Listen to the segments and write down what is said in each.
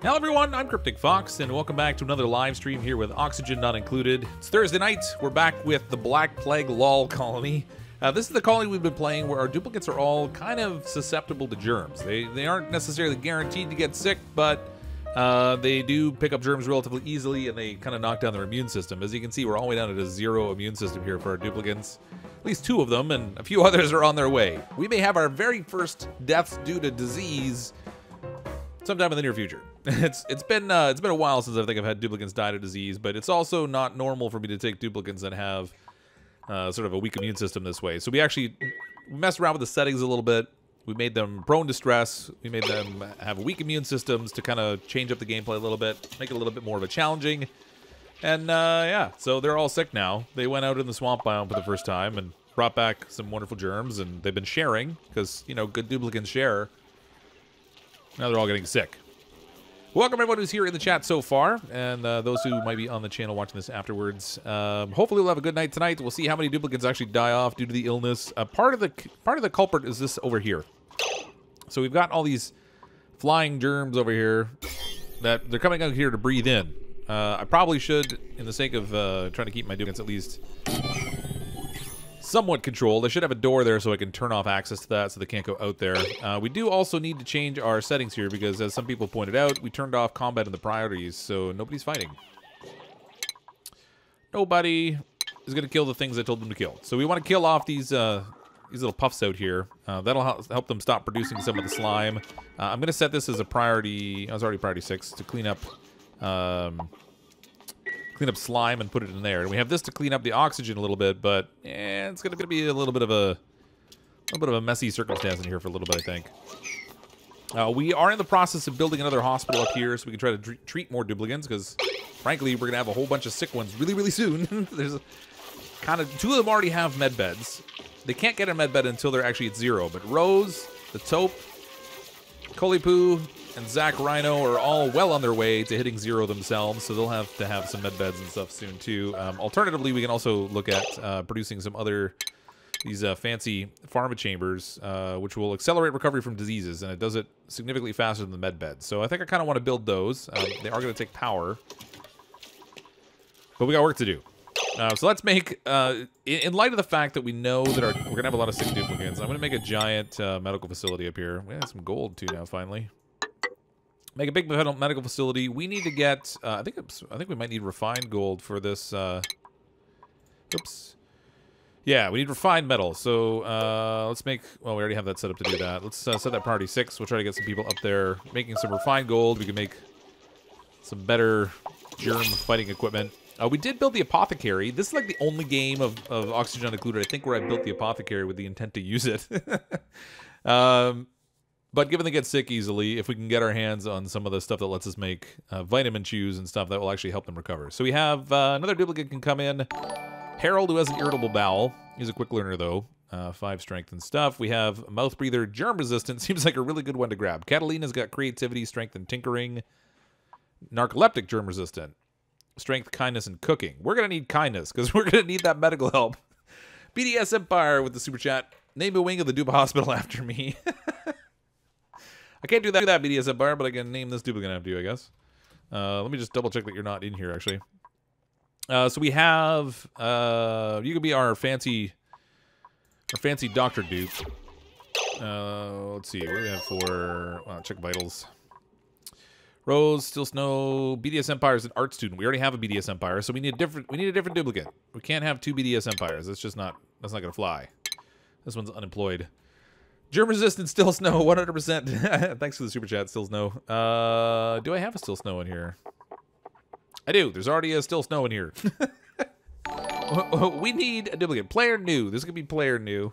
Hello everyone, I'm CrypticFox, and welcome back to another live stream here with Oxygen Not Included. It's Thursday night, we're back with the Black Plague LOL colony. This is the colony we've been playing where our duplicates are all kind of susceptible to germs. They aren't necessarily guaranteed to get sick, but they do pick up germs relatively easily, and they kind of knock down their immune system. As you can see, we're all the way down to a 0 immune system here for our duplicants. At least 2 of them, and a few others are on their way. We may have our very first deaths due to disease sometime in the near future. It's been a while since I think I've had duplicants die to disease, but it's also not normal for me to take duplicants that have sort of a weak immune system this way. So we messed around with the settings a little bit. We made them prone to stress. We made them have weak immune systems to kind of change up the gameplay a little bit, make it a little bit more of a challenging. And yeah, so they're all sick now. They went out in the swamp biome for the first time and brought back some wonderful germs, and they've been sharing because, you know, good duplicants share. Now they're all getting sick. Welcome everyone who's here in the chat so far, and those who might be on the channel watching this afterwards. Hopefully we'll have a good night tonight. We'll see how many duplicates actually die off due to the illness. Part of the culprit is this over here. So we've got all these flying germs over here that they're coming out here to breathe in. I probably should, in the sake of trying to keep my duplicates at least somewhat controlled. I should have a door there so I can turn off access to that so they can't go out there. We do also need to change our settings here because, as some people pointed out, we turned off combat in the priorities, so nobody's fighting. Nobody is going to kill the things I told them to kill. So we want to kill off these little puffs out here. That'll help them stop producing some of the slime. I'm going to set this as a priority. I was already priority 6 to clean up slime and put it in there. And we have this to clean up the oxygen a little bit, but it's going to be a little bit of a messy circumstance in here for a little bit, I think. We are in the process of building another hospital up here so we can try to treat more duplicants because, frankly, we're going to have a whole bunch of sick ones really, really soon. There's kind of 2 of them already have med beds. They can't get a med bed until they're actually at 0, but Rose, the Taupe, Colipoo, and Zach Rhino are all well on their way to hitting 0 themselves, so they'll have to have some med beds and stuff soon too. Alternatively, we can also look at producing some other fancy pharma chambers, which will accelerate recovery from diseases, and it does it significantly faster than the med beds. So I think I kind of want to build those. They are going to take power, but we got work to do. So let's make, in light of the fact that we know that we're going to have a lot of sick duplicates, I'm going to make a giant medical facility up here. We have some gold too now, finally. Make a big medical facility. We need to get, I think we might need refined gold for this, oops. Yeah, we need refined metal. So let's make, well, we already have that set up to do that. Let's set that priority 6. We'll try to get some people up there making some refined gold. We can make some better germ fighting equipment. We did build the apothecary. This is like the only game of Oxygen Included, I think, where I built the apothecary with the intent to use it. But given they get sick easily, if we can get our hands on some of the stuff that lets us make vitamin chews and stuff, that will actually help them recover. So we have another duplicate can come in. Harold, who has an irritable bowel. He's a quick learner, though. 5 strength and stuff. We have mouth breather, germ resistant. Seems like a really good one to grab. Catalina's got creativity, strength, and tinkering. Narcoleptic, germ resistant. Strength, kindness, and cooking. We're going to need kindness because we're going to need that medical help. BDS Empire with the super chat. Name a wing of the Dupa Hospital after me. I can't do that BDS Empire, but I can name this duplicate after you, I guess. Let me just double check that you're not in here, actually. So we have, you can be our fancy doctor dupe. Let's see, what do we have for, check vitals. Rose, Still Snow, BDS Empire is an art student. We already have a BDS Empire, so we need a different duplicate. We can't have 2 BDS Empires. That's not gonna fly. This one's unemployed. Germ resistant Still Snow, 100%. Thanks for the super chat, Still Snow. Do I have a Still Snow in here? I do. There's already a Still Snow in here. We need a duplicate. Player new. This could be player new.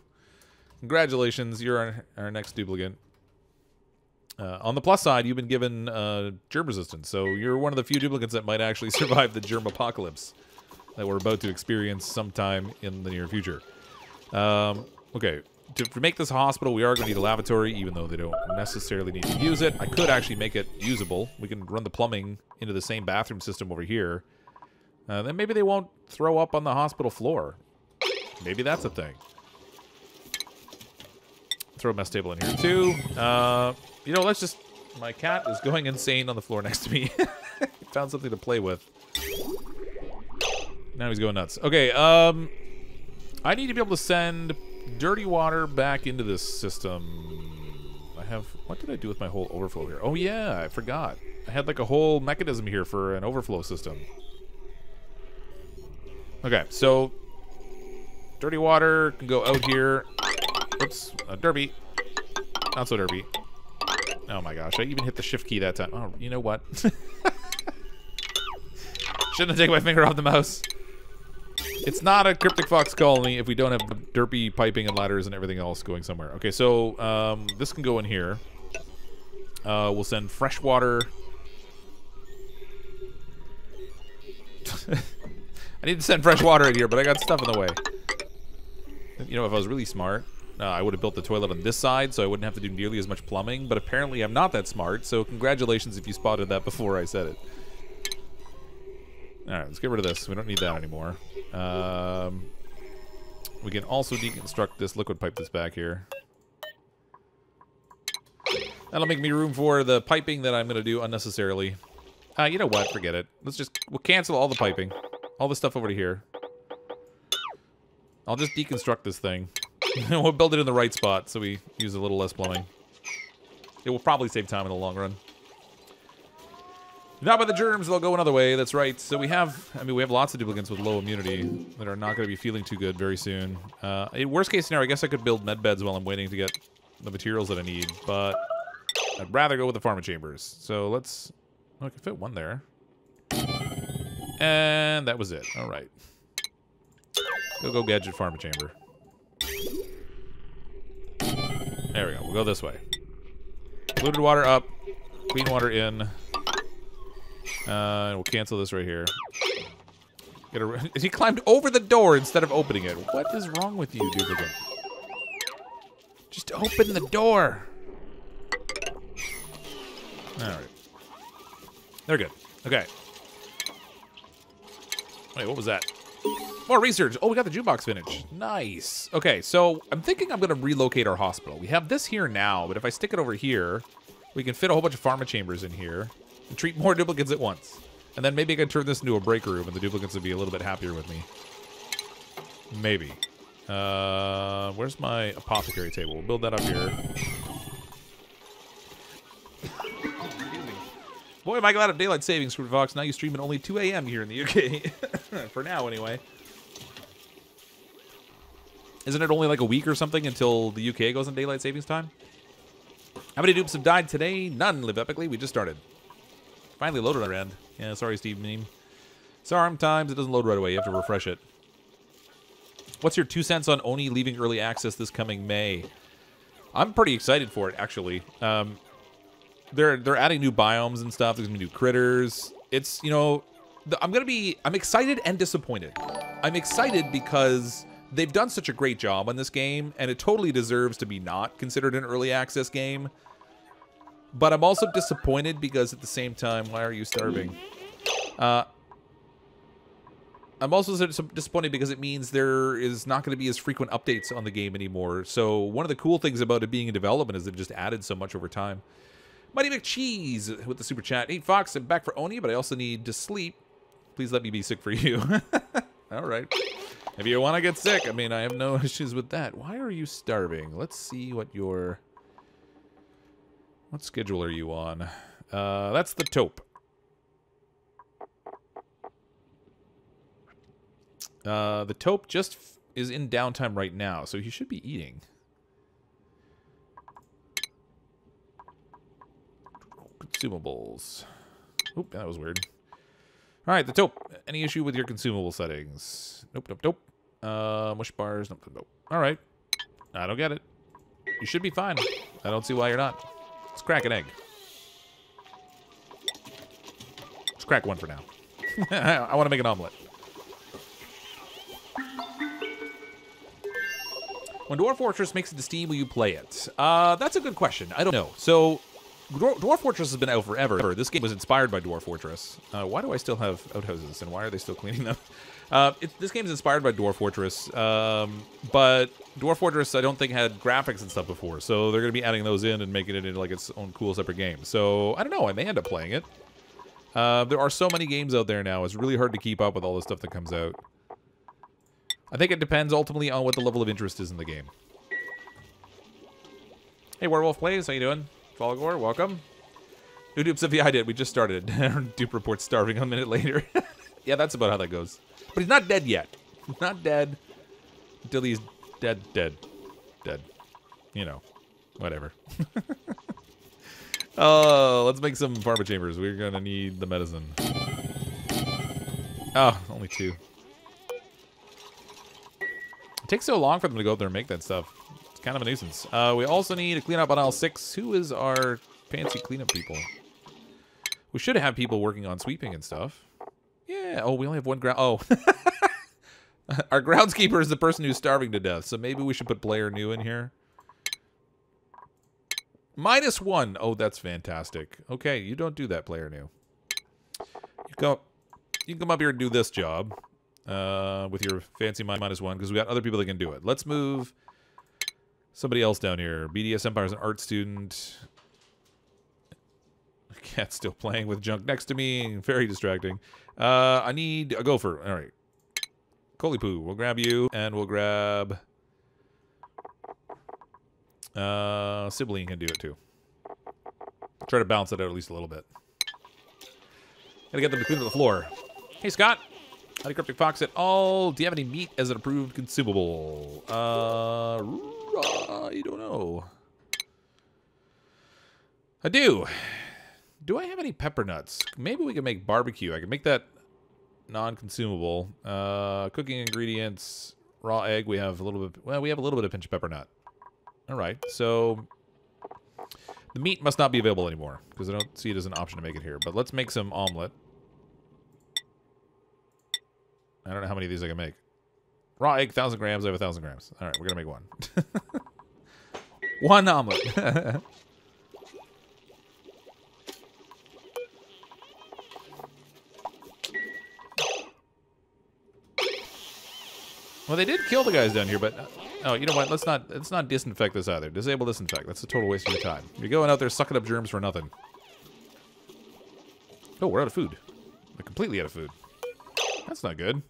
Congratulations, you're our next duplicate. On the plus side, you've been given germ resistance, so you're one of the few duplicates that might actually survive the germ apocalypse that we're about to experience sometime in the near future. Okay. To make this hospital, we are going to need a lavatory, even though they don't necessarily need to use it. I could actually make it usable. We can run the plumbing into the same bathroom system over here. Then maybe they won't throw up on the hospital floor. Maybe that's a thing. Throw a mess table in here, too. You know, let's just My cat is going insane on the floor next to me. He found something to play with. Now he's going nuts. Okay, I need to be able to send dirty water back into this system. I have... What did I do with my whole overflow here? Oh, yeah, I forgot. I had like a whole mechanism here for an overflow system. Okay, so... Dirty water can go out here. Oops, derpy. Not so derpy. Oh my gosh, I even hit the shift key that time. Oh, you know what? Shouldn't have taken my finger off the mouse. It's not a CrypticFox colony if we don't have derpy piping and ladders and everything else going somewhere. Okay, so this can go in here. We'll send fresh water. I need to send fresh water in here, but I got stuff in the way. You know, if I was really smart, I would have built the toilet on this side, so I wouldn't have to do nearly as much plumbing. But apparently I'm not that smart, so congratulations if you spotted that before I said it. Alright, let's get rid of this. We don't need that anymore. We can also deconstruct this liquid pipe that's back here. That'll make me room for the piping that I'm going to do unnecessarily. You know what? Forget it. We'll cancel all the piping. All the stuff over to here. I'll just deconstruct this thing. We'll build it in the right spot so we use a little less plumbing. It will probably save time in the long run. Not by the germs, they'll go another way. That's right. So we have lots of duplicants with low immunity that are not going to be feeling too good very soon. In worst case scenario, I guess I could build med beds while I'm waiting to get the materials that I need, but I'd rather go with the pharma chambers. So let's... Oh, I can fit one there. And that was it. All right. Go gadget pharma chamber. There we go. We'll go this way. Polluted water up. Clean water in. We'll cancel this right here. He climbed over the door instead of opening it. What is wrong with you, duplicant? Just open the door. Alright. They're good. Okay. Wait, what was that? More research. Oh, we got the jukebox finished. Nice. Okay, so I'm thinking I'm going to relocate our hospital. We have this here now, but if I stick it over here, we can fit a whole bunch of pharma chambers in here and treat more duplicants at once. And then maybe I can turn this into a break room and the duplicants would be a little bit happier with me. Maybe. Where's my apothecary table? We'll build that up here. Boy, am I glad of daylight savings, CrypticFox. Now you stream at only 2 a.m. here in the UK. For now, anyway. Isn't it only like a week or something until the UK goes on daylight savings time? How many dupes have died today? None live epically. We just started. Finally loaded on our end. Yeah, sorry, Steve meme. Sometimes it doesn't load right away. You have to refresh it. What's your 2 cents on Oni leaving early access this coming May? I'm pretty excited for it, actually. They're adding new biomes and stuff. There's gonna be new critters. It's, you know, I'm excited and disappointed. I'm excited because they've done such a great job on this game, and it totally deserves to be not considered an early access game. But I'm also disappointed because at the same time, why are you starving? I'm also disappointed because it means there is not going to be as frequent updates on the game anymore. So one of the cool things about it being in development is they've just added so much over time. Mighty McCheese with the super chat. Hey, Fox, I'm back for Oni, but I also need to sleep. Please let me be sick for you. All right. If you want to get sick, I mean, I have no issues with that. Why are you starving? Let's see what your... What schedule are you on? That's the taupe. The taupe just is in downtime right now, so he should be eating. Consumables. Oop, that was weird. Alright, the taupe. Any issue with your consumable settings? Nope, nope, nope. Mush bars. Nope, nope, nope. Alright. I don't get it. You should be fine. I don't see why you're not. Let's crack an egg. Let's crack one for now. I want to make an omelet. When Dwarf Fortress makes it to Steam, will you play it? That's a good question. I don't know. So, Dwarf Fortress has been out forever. This game was inspired by Dwarf Fortress. Why do I still have outhouses, and why are they still cleaning them? This game is inspired by Dwarf Fortress, but Dwarf Fortress I don't think had graphics and stuff before, so they're going to be adding those in and making it into like its own cool separate game. So I don't know, I may end up playing it. There are so many games out there now, it's really hard to keep up with all the stuff that comes out. I think it depends ultimately on what the level of interest is in the game. Hey, Werewolf Plays, how you doing? Folgore, welcome. New Dupe Sivy, I did. We just started. Dupe reports starving a minute later. Yeah, that's about how that goes. But he's not dead yet. He's not dead until he's dead. You know, whatever. Oh, let's make some pharma chambers. We're going to need the medicine. Oh, only 2. It takes so long for them to go up there and make that stuff. It's kind of a nuisance. We also need to clean up on aisle 6. Who is our fancy cleanup people? We should have people working on sweeping and stuff. Yeah. Oh, we only have 1 ground. Oh. Our groundskeeper is the person who's starving to death, so maybe we should put player new in here. -1. Oh, that's fantastic. Okay, you don't do that, player new. You can come up here and do this job with your fancy -1, because we got other people that can do it. Let's move somebody else down here. BDS Empire is an art student. Cat's still playing with junk next to me. Very distracting. I need a gopher. All right. Colipoo, we'll grab you, and we'll grab... Sibylline can do it too. Try to balance it out at least a little bit. Gotta get them to clean the floor. Hey, Scott. Howdy, CrypticFox at all. Do you have any meat as an approved consumable? I don't know. I do. Do I have any pepper nuts? Maybe we can make barbecue. I can make that non-consumable. Cooking ingredients, raw egg. We have a little bit. Well, we have a little bit of pinch of pepper nut. All right. So the meat must not be available anymore because I don't see it as an option to make it here. But let's make some omelet. I don't know how many of these I can make. Raw egg, 1,000 grams. I have 1,000 grams. All right, we're gonna make one. One omelet. Well, they did kill the guys down here, but oh, you know what? Let's not disinfect this either. Disable disinfect. That's a total waste of your time. You're going out there sucking up germs for nothing. Oh, we're out of food. We're completely out of food. That's not good.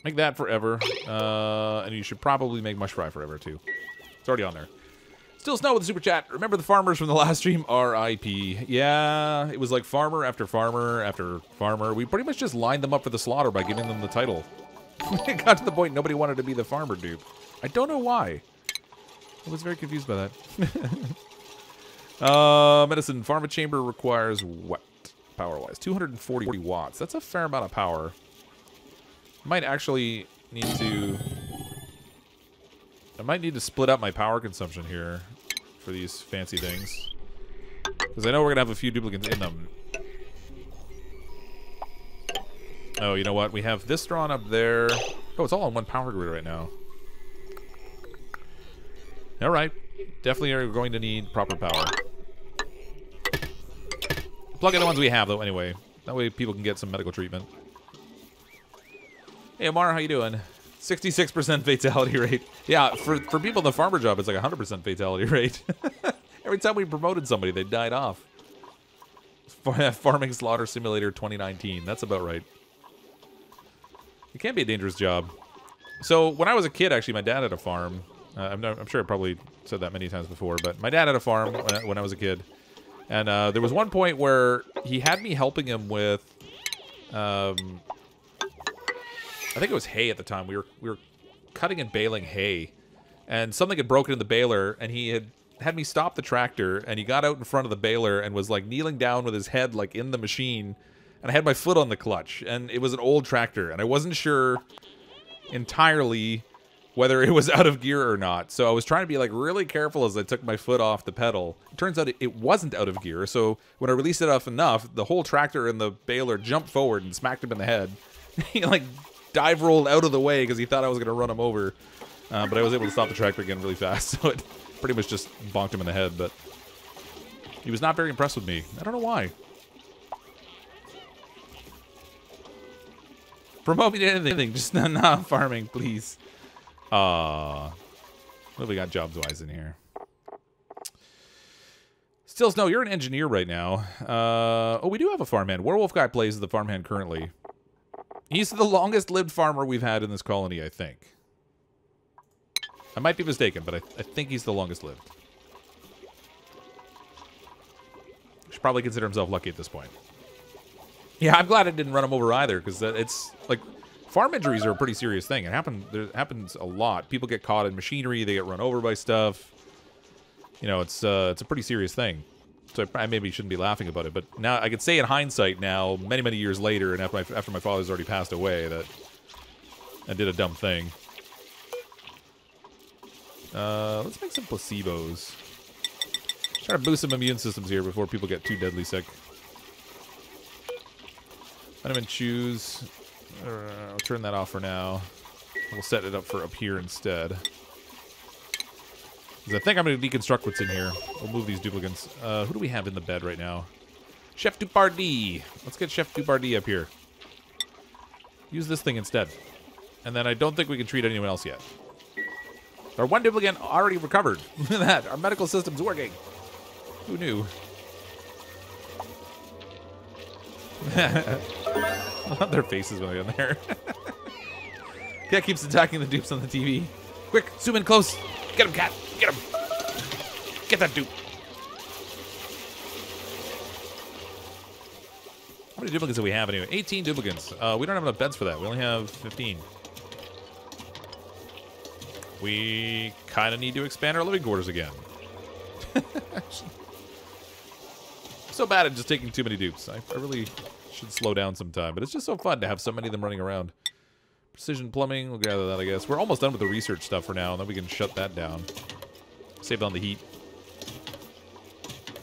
Make that forever, and you should probably make mush fry forever too. It's already on there. Still Snow with the super chat. Remember the farmers from the last stream? R.I.P. Yeah, it was like farmer after farmer after farmer. We pretty much just lined them up for the slaughter by giving them the title. It got to the point nobody wanted to be the farmer dupe. I don't know why. I was very confused by that. Medicine pharma chamber requires what power-wise? 240 watts. That's a fair amount of power. Might actually need to... I might need to split up my power consumption here for these fancy things. Because I know we're going to have a few duplicants in them. Oh, you know what? We have this drawn up there. Oh, it's all on one power grid right now. Alright. Definitely are going to need proper power. Plug in the ones we have, though, anyway. That way people can get some medical treatment. Hey, Amar, how you doing? 66% fatality rate. Yeah, for people in the farmer job, it's like 100% fatality rate. Every time we promoted somebody, they died off. Farming Slaughter Simulator 2019. That's about right. It can be a dangerous job. So when I was a kid, actually, my dad had a farm. I'm sure I probably said that many times before, but my dad had a farm when I was a kid. And there was one point where he had me helping him with... I think it was hay at the time. We were cutting and baling hay, and something had broken in the baler, and he had me stop the tractor, and he got out in front of the baler and was like kneeling down with his head like in the machine, and I had my foot on the clutch, and it was an old tractor, and I wasn't sure entirely whether it was out of gear or not. So I was trying to be like really careful as I took my foot off the pedal. It turns out it wasn't out of gear. So when I released it off enough, the whole tractor and the baler jumped forward and smacked him in the head. He like dive rolled out of the way because he thought I was going to run him over. But I was able to stop the tractor again really fast, so it pretty much just bonked him in the head, but he was not very impressed with me. I don't know why. Promote me to anything, just not farming, please. What have we got jobs-wise in here? Still Snow, you're an engineer right now. Oh, we do have a farmhand. Werewolf Guy plays the farmhand currently. He's the longest-lived farmer we've had in this colony, I think. I might be mistaken, but I think he's the longest-lived. Should probably consider himself lucky at this point. Yeah, I'm glad I didn't run him over either, because it's, like, farm injuries are a pretty serious thing. It happens a lot. People get caught in machinery, they get run over by stuff. You know, it's a pretty serious thing. So I maybe shouldn't be laughing about it, but now I could say in hindsight now, many, many years later, and after my father's already passed away, that I did a dumb thing. Let's make some placebos. Try to boost some immune systems here before people get too deadly sick. Vitamin Chews. I'll turn that off for now. We'll set it up for up here instead. Because I think I'm going to deconstruct what's in here. We'll move these duplicants. Who do we have in the bed right now? Chef Dupardi. Let's get Chef Dupardi up here. Use this thing instead. And then I don't think we can treat anyone else yet. Our one duplicant already recovered. Look at that. Our medical system's working. Who knew? I love their faces when they're in there. Cat keeps attacking the dupes on the TV. Quick, zoom in close. Get him, Cat. Get him. Get that dupe. How many duplicants do we have anyway? 18 duplicants. We don't have enough beds for that. We only have 15. We kind of need to expand our living quarters again. So bad at just taking too many dupes. I really should slow down sometime, but it's just so fun to have so many of them running around. Precision plumbing, we'll gather that, I guess. We're almost done with the research stuff for now, and then we can shut that down. Save on the heat.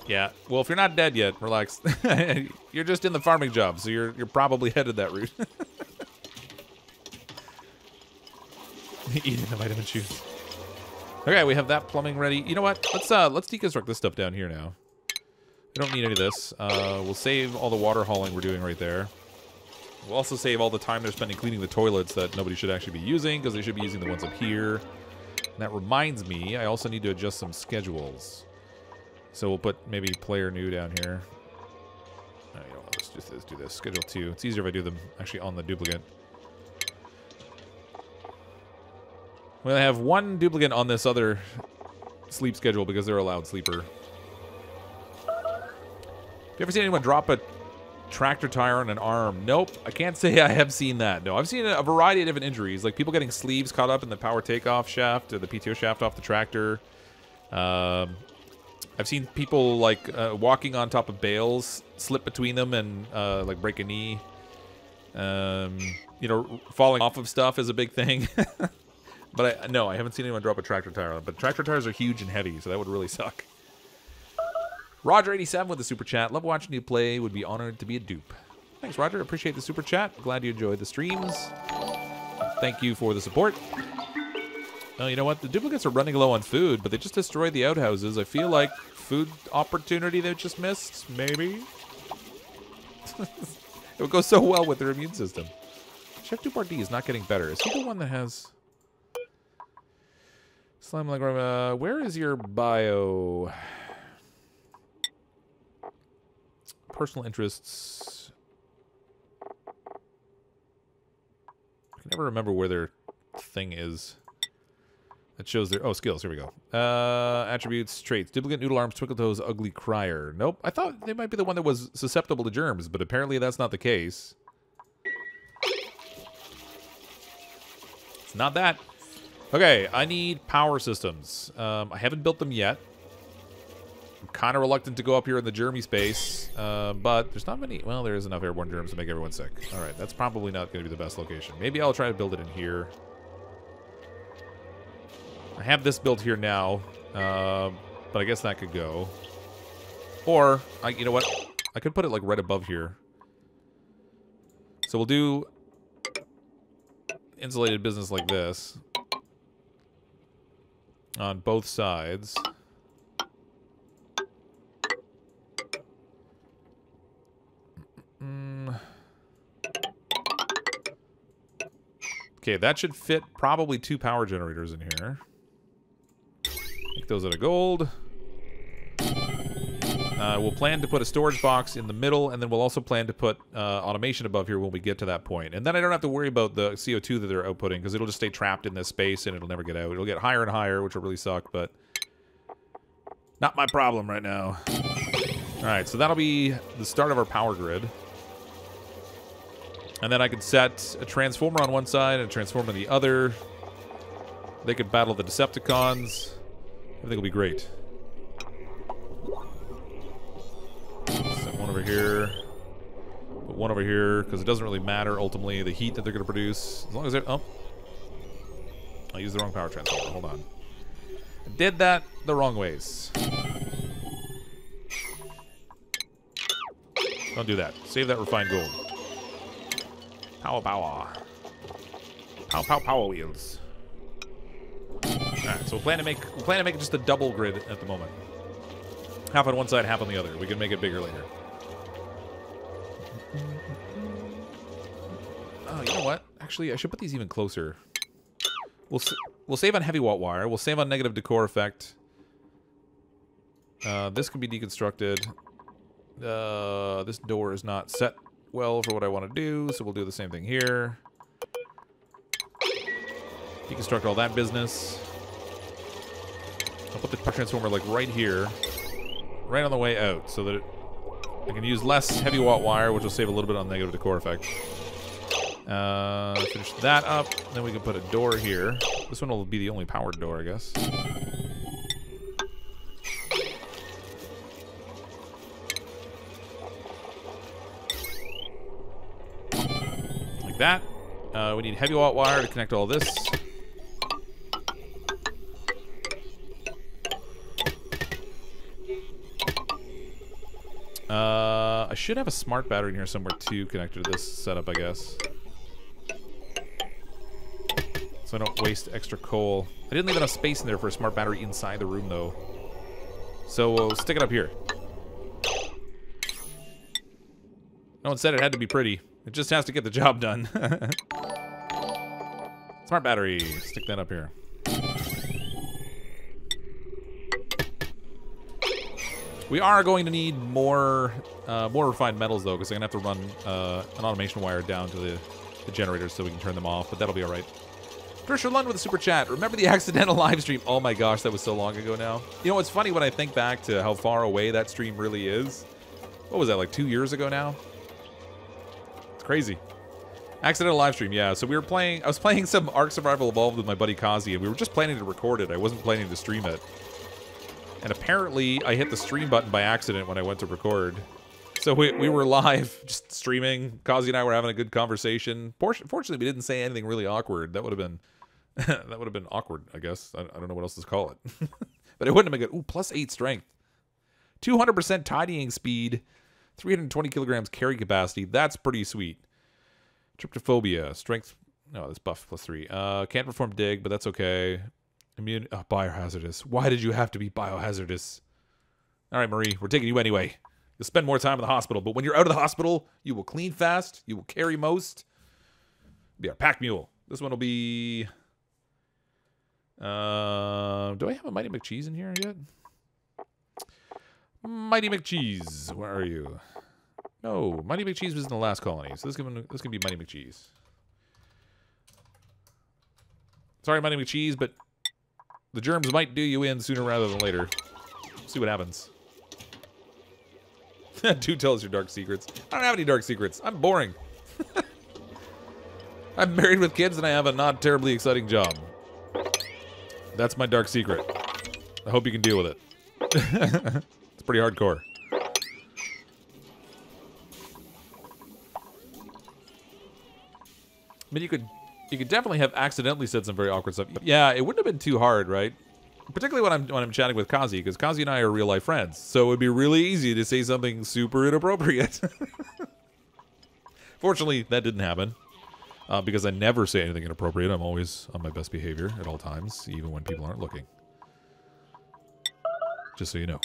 Yeah, well, if you're not dead yet, relax. You're just in the farming job, so you're probably headed that route. Eating the vitamin shoes. Okay, we have that plumbing ready. You know what? Let's deconstruct this stuff down here now. We don't need any of this. We'll save all the water hauling we're doing right there. We'll also save all the time they're spending cleaning the toilets that nobody should actually be using, because they should be using the ones up here. And that reminds me, I also need to adjust some schedules. So we'll put maybe player new down here. No, you don't want to just do this. Schedule 2. It's easier if I do them actually on the duplicate. We'll have one duplicate on this other sleep schedule because they're a loud sleeper. Have you ever seen anyone drop a tractor tire on an arm? Nope. I can't say I have seen that. No, I've seen a variety of different injuries, like people getting sleeves caught up in the power takeoff shaft or the PTO shaft off the tractor. I've seen people like walking on top of bales, slip between them and like break a knee. You know, falling off of stuff is a big thing. But no, I haven't seen anyone drop a tractor tire. But tractor tires are huge and heavy, so that would really suck. Roger87 with the super chat. Love watching you play. Would be honored to be a dupe. Thanks, Roger. Appreciate the super chat. Glad you enjoyed the streams. Thank you for the support. Oh, you know what? The duplicates are running low on food, but they just destroyed the outhouses. I feel like food opportunity they just missed, maybe? It would go so well with their immune system. Chef Dupardi is not getting better. Is he the one that has... Slime like... where is your bio... Personal interests. I can never remember where their thing is. That shows their... Oh, skills. Here we go. Attributes, traits. Duplicate, noodle arms, twinkle toes, ugly crier. Nope. I thought they might be the one that was susceptible to germs, but apparently that's not the case. It's not that. Okay, I need power systems. I haven't built them yet. I'm kind of reluctant to go up here in the germy space, but there's not many... Well, there is enough airborne germs to make everyone sick. All right, that's probably not going to be the best location. Maybe I'll try to build it in here. I have this built here now, but I guess that could go. Or, you know what? I could put it like right above here. So we'll do insulated business like this. on both sides. Okay, that should fit probably 2 power generators in here. Make those out of gold. We'll plan to put a storage box in the middle, and then we'll also plan to put automation above here when we get to that point. And then I don't have to worry about the CO2 that they're outputting, because it'll just stay trapped in this space and it'll never get out. It'll get higher and higher, which will really suck, but not my problem right now. Alright, so that'll be the start of our power grid. And then I could set a transformer on one side and a transformer on the other. They could battle the Decepticons. Everything will be great. Set one over here. Put one over here, because it doesn't really matter, ultimately, the heat that they're going to produce. As long as they're... Oh. I used the wrong power transformer. Hold on. I did that the wrong ways. Don't do that. Save that refined gold. Power, power. Pow, pow, power wheels. Alright, so we'll plan to make just a double grid at the moment. Half on one side, half on the other. We can make it bigger later. Oh, you know what? Actually, I should put these even closer. We'll save on heavy watt wire. We'll save on negative decor effect. This can be deconstructed. This door is not set well for what I want to do, so we'll do the same thing here. Deconstruct all that business. I'll put the transformer like right here, right on the way out, so that I can use less heavy watt wire, which will save a little bit on negative decor effect. Finish that up, then we can put a door here. This one will be the only powered door, I guess. Like that. We need heavy watt wire to connect all this. I should have a smart battery in here somewhere too, connected to this setup, I guess. So I don't waste extra coal. I didn't leave enough space in there for a smart battery inside the room, though. So we'll stick it up here. No one said it had to be pretty. It just has to get the job done. Smart battery. Stick that up here. We are going to need more refined metals, though, because I'm going to have to run an automation wire down to the generators so we can turn them off, but that'll be all right. Trisha Lund with a super chat. Remember the accidental live stream? Oh my gosh, that was so long ago now. You know, it's funny when I think back to how far away that stream really is. What was that, like 2 years ago now? It's crazy. Accidental live stream, yeah. So we were playing, I was playing some Ark Survival Evolved with my buddy Kazi, and we were just planning to record it. I wasn't planning to stream it. And apparently, I hit the stream button by accident when I went to record. So we were live, just streaming. Kazi and I were having a good conversation. Fortunately, we didn't say anything really awkward. That would have been that would have been awkward, I guess. I don't know what else to call it. But it wouldn't have been good. Ooh, +8 strength. 200% tidying speed. 320 kilograms carry capacity. That's pretty sweet. Tryptophobia. Strength. No, this buff +3. Can't perform dig, but that's okay. Immune. Oh, biohazardous. Why did you have to be biohazardous? All right, Marie. We're taking you anyway. You'll spend more time in the hospital, but when you're out of the hospital, you will clean fast. You will carry most. Be our pack mule. This one will be... do I have a Mighty McCheese in here yet? Mighty McCheese, where are you? No, Mighty McCheese was in the last colony, so this can be Mighty McCheese. Sorry, Mighty McCheese, but the germs might do you in sooner rather than later. See what happens. Do tell us your dark secrets. I don't have any dark secrets. I'm boring. I'm married with kids and I have a not terribly exciting job. That's my dark secret. I hope you can deal with it. It's pretty hardcore. I mean, you could definitely have accidentally said some very awkward stuff. Yeah, it wouldn't have been too hard, right? Particularly when I'm chatting with Kazi, because Kazi and I are real life friends, so it would be really easy to say something super inappropriate. Fortunately, that didn't happen, because I never say anything inappropriate. I'm always on my best behavior at all times, even when people aren't looking. Just so you know.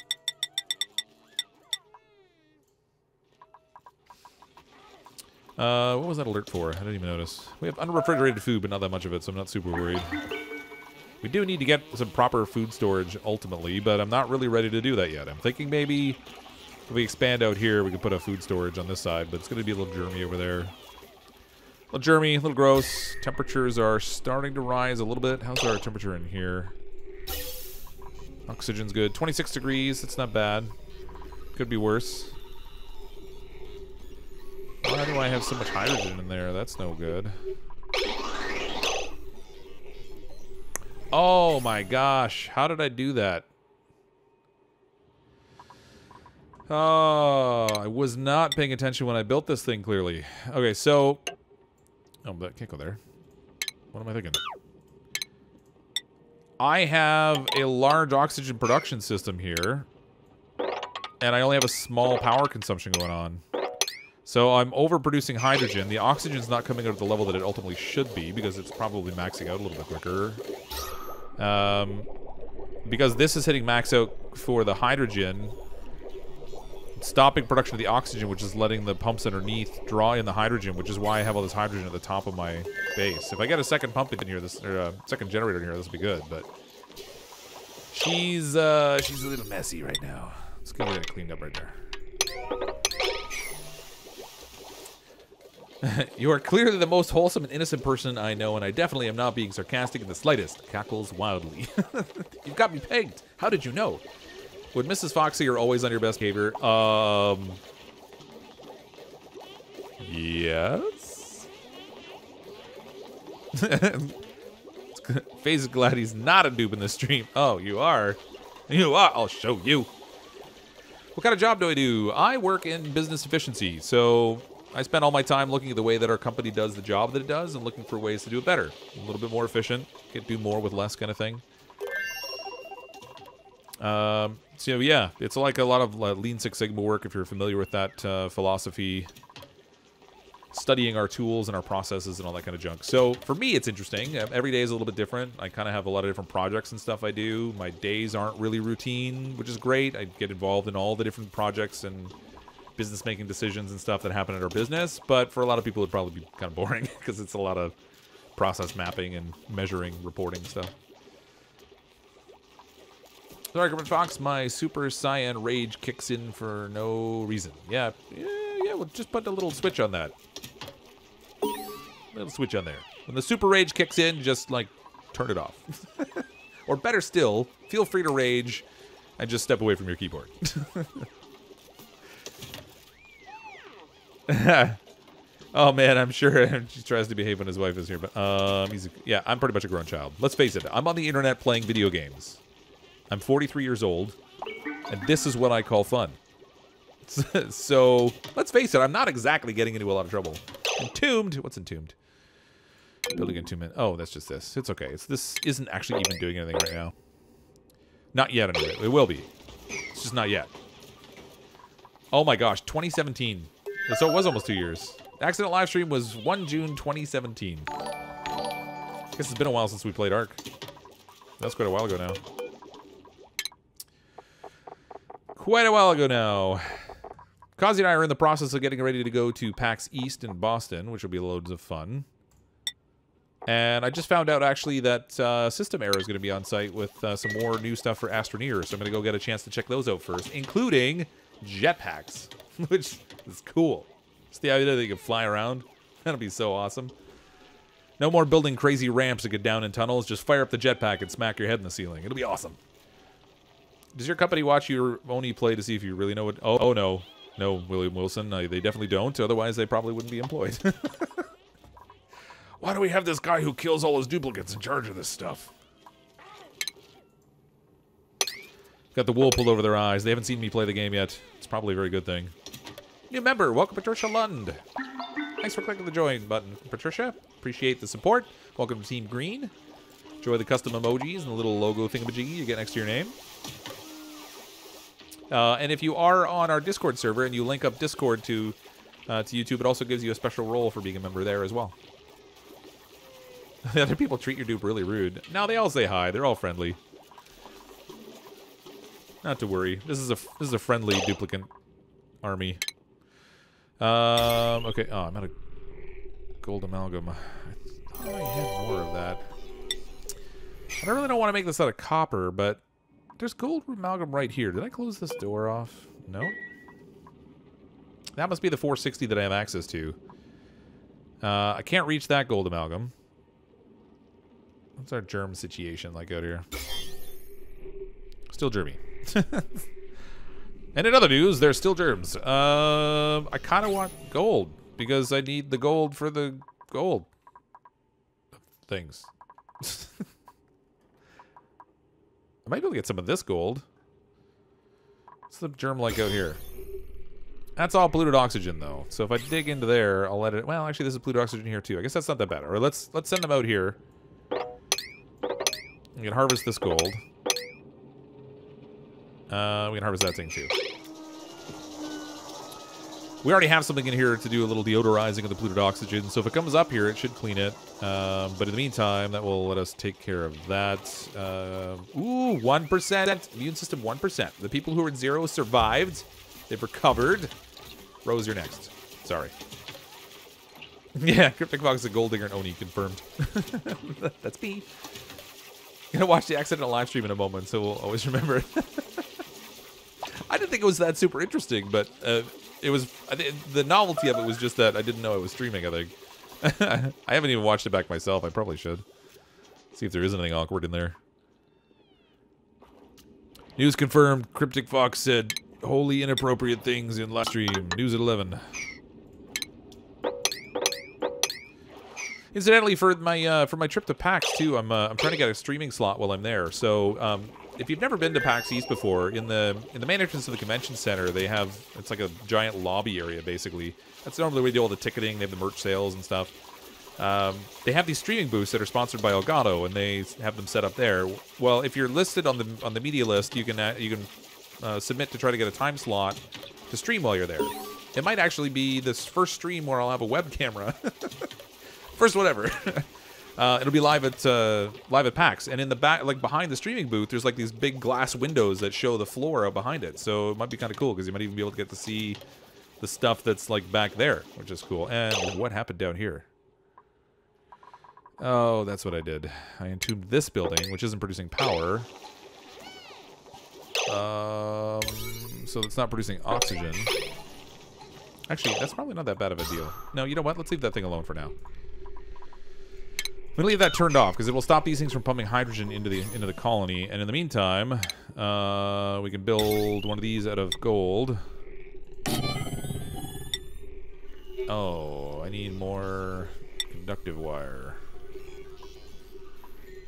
What was that alert for? I didn't even notice. We have unrefrigerated food, but not that much of it, so I'm not super worried. We do need to get some proper food storage ultimately, but I'm not really ready to do that yet. I'm thinking maybe if we expand out here, we could put a food storage on this side, but it's going to be a little germy over there. A little germy, a little gross. Temperatures are starting to rise a little bit. How's our temperature in here? Oxygen's good. 26 degrees. It's not bad. Could be worse. Why do I have so much hydrogen in there? That's no good. Oh my gosh. How did I do that? Oh, I was not paying attention when I built this thing, clearly. Okay, so... Oh, but I can't go there. What am I thinking? I have a large oxygen production system here. And I only have a small power consumption going on. So I'm overproducing hydrogen. The oxygen's not coming out at the level that it ultimately should be because it's probably maxing out a little bit quicker. Because this is hitting max out for the hydrogen, stopping production of the oxygen, which is letting the pumps underneath draw in the hydrogen, which is why I have all this hydrogen at the top of my base. If I get a second pump in here, this or a second generator in here, this will be good. But she's a little messy right now. Let's get it cleaned up right there. You are clearly the most wholesome and innocent person I know, and I definitely am not being sarcastic in the slightest. Cackles wildly. You've got me pegged. How did you know? Would Mrs. Foxy are always on your best behavior? Yes. FaZe is glad he's not a dupe in the stream. Oh, you are? You are? I'll show you. What kind of job do I do? I work in business efficiency, so I spend all my time looking at the way that our company does the job that it does and looking for ways to do it better. A little bit more efficient, do more with less kind of thing. So yeah, it's like a lot of Lean Six Sigma work if you're familiar with that philosophy. Studying our tools and our processes and all that kind of junk. So for me, it's interesting. Every day is a little bit different. I kind of have a lot of different projects and stuff I do. My days aren't really routine, which is great. I get involved in all the different projects and business making decisions and stuff that happen in our business, but for a lot of people it'd probably be kind of boring because it's a lot of process mapping and measuring, reporting stuff. Sorry, CrypticFox, my Super Saiyan rage kicks in for no reason. Yeah, we'll just put a little switch on that. Little switch on there. When the Super Rage kicks in, just like turn it off. Or better still, feel free to rage and just step away from your keyboard. Oh man, I'm sure he tries to behave when his wife is here, but yeah, I'm pretty much a grown child. Let's face it, I'm on the internet playing video games. I'm 43 years old, and this is what I call fun. So, let's face it, I'm not exactly getting into a lot of trouble. Entombed? What's entombed? Building entombment. Oh, that's just this. It's okay. This isn't actually even doing anything right now. Not yet, anyway. It will be. It's just not yet. Oh my gosh, 2017. So it was almost 2 years. The accident live stream was 1 June 2017. I guess it's been a while since we played Ark. That's quite a while ago now. Quite a while ago now. Kazi and I are in the process of getting ready to go to PAX East in Boston, which will be loads of fun. And I just found out, actually, that System Era is going to be on site with some more new stuff for Astroneer. So I'm going to go get a chance to check those out first, including jetpacks, which is cool. It's the idea that you can fly around. That'll be so awesome. No more building crazy ramps to get down in tunnels. Just fire up the jetpack and smack your head in the ceiling. It'll be awesome. Does your company watch your Oni play to see if you really know what... Oh no. No, William Wilson. They definitely don't. Otherwise, they probably wouldn't be employed. Why do we have this guy who kills all his duplicates in charge of this stuff? Got the wool pulled over their eyes. They haven't seen me play the game yet. It's probably a very good thing. New member. Welcome, Patricia Lund. Thanks for clicking the join button, Patricia. Appreciate the support. Welcome to Team Green. Enjoy the custom emojis and the little logo thingamajiggy you get next to your name. And if you are on our Discord server and you link up Discord to YouTube, it also gives you a special role for being a member there as well. The other people treat your dupe really rude. No, they all say hi. They're all friendly. Not to worry. This is a friendly duplicant army. Okay. Oh, I'm out of gold amalgam. I thought I had more of that. I really don't want to make this out of copper, but there's gold amalgam right here. Did I close this door off? No. That must be the 460 that I have access to. I can't reach that gold amalgam. What's our germ situation like out here? Still germy. And in other news, there's still germs. I kind of want gold because I need the gold for the gold things. I might be able to get some of this gold. What's the germ like out here? That's all polluted oxygen, though. So if I dig into there, I'll let it... Well, actually, this is polluted oxygen here, too. I guess that's not that bad. Or let's send them out here. We can harvest this gold. We can harvest that thing, too. We already have something in here to do a little deodorizing of the polluted oxygen. So if it comes up here, it should clean it. But in the meantime, that will let us take care of that. Ooh, 1%. Immune system 1%. The people who were in 0 survived. They've recovered. Rose, you're next. Sorry. Yeah, CrypticFox, a gold digger, and Oni confirmed. That's me. Gonna watch the accidental live stream in a moment, so we'll always remember it. I didn't think it was that super interesting, but it was. The novelty of it was just that I didn't know I was streaming. I think. I haven't even watched it back myself. I probably should. See if there is anything awkward in there. News confirmed. CrypticFox said wholly inappropriate things in live stream. News at 11. Incidentally, for my trip to PAX too, I'm trying to get a streaming slot while I'm there. So if you've never been to PAX East before, in the main entrance of the convention center, they have, it's like a giant lobby area basically. That's normally where they do all the ticketing. They have the merch sales and stuff. They have these streaming booths that are sponsored by Elgato, and they have them set up there. Well, if you're listed on the media list, you can submit to try to get a time slot to stream while you're there. It might actually be this first stream where I'll have a web camera. First whatever. It'll be live at PAX, and in the back, like behind the streaming booth, there's like these big glass windows that show the floor out behind it. So it might be kind of cool because you might even be able to get to see the stuff that's like back there, which is cool. And what happened down here? Oh, that's what I did. I entombed this building, which isn't producing power. So it's not producing oxygen. Actually, that's probably not that bad of a deal. No, you know what? Let's leave that thing alone for now. I'm gonna leave that turned off because it will stop these things from pumping hydrogen into the colony. And in the meantime, we can build one of these out of gold. Oh, I need more conductive wire.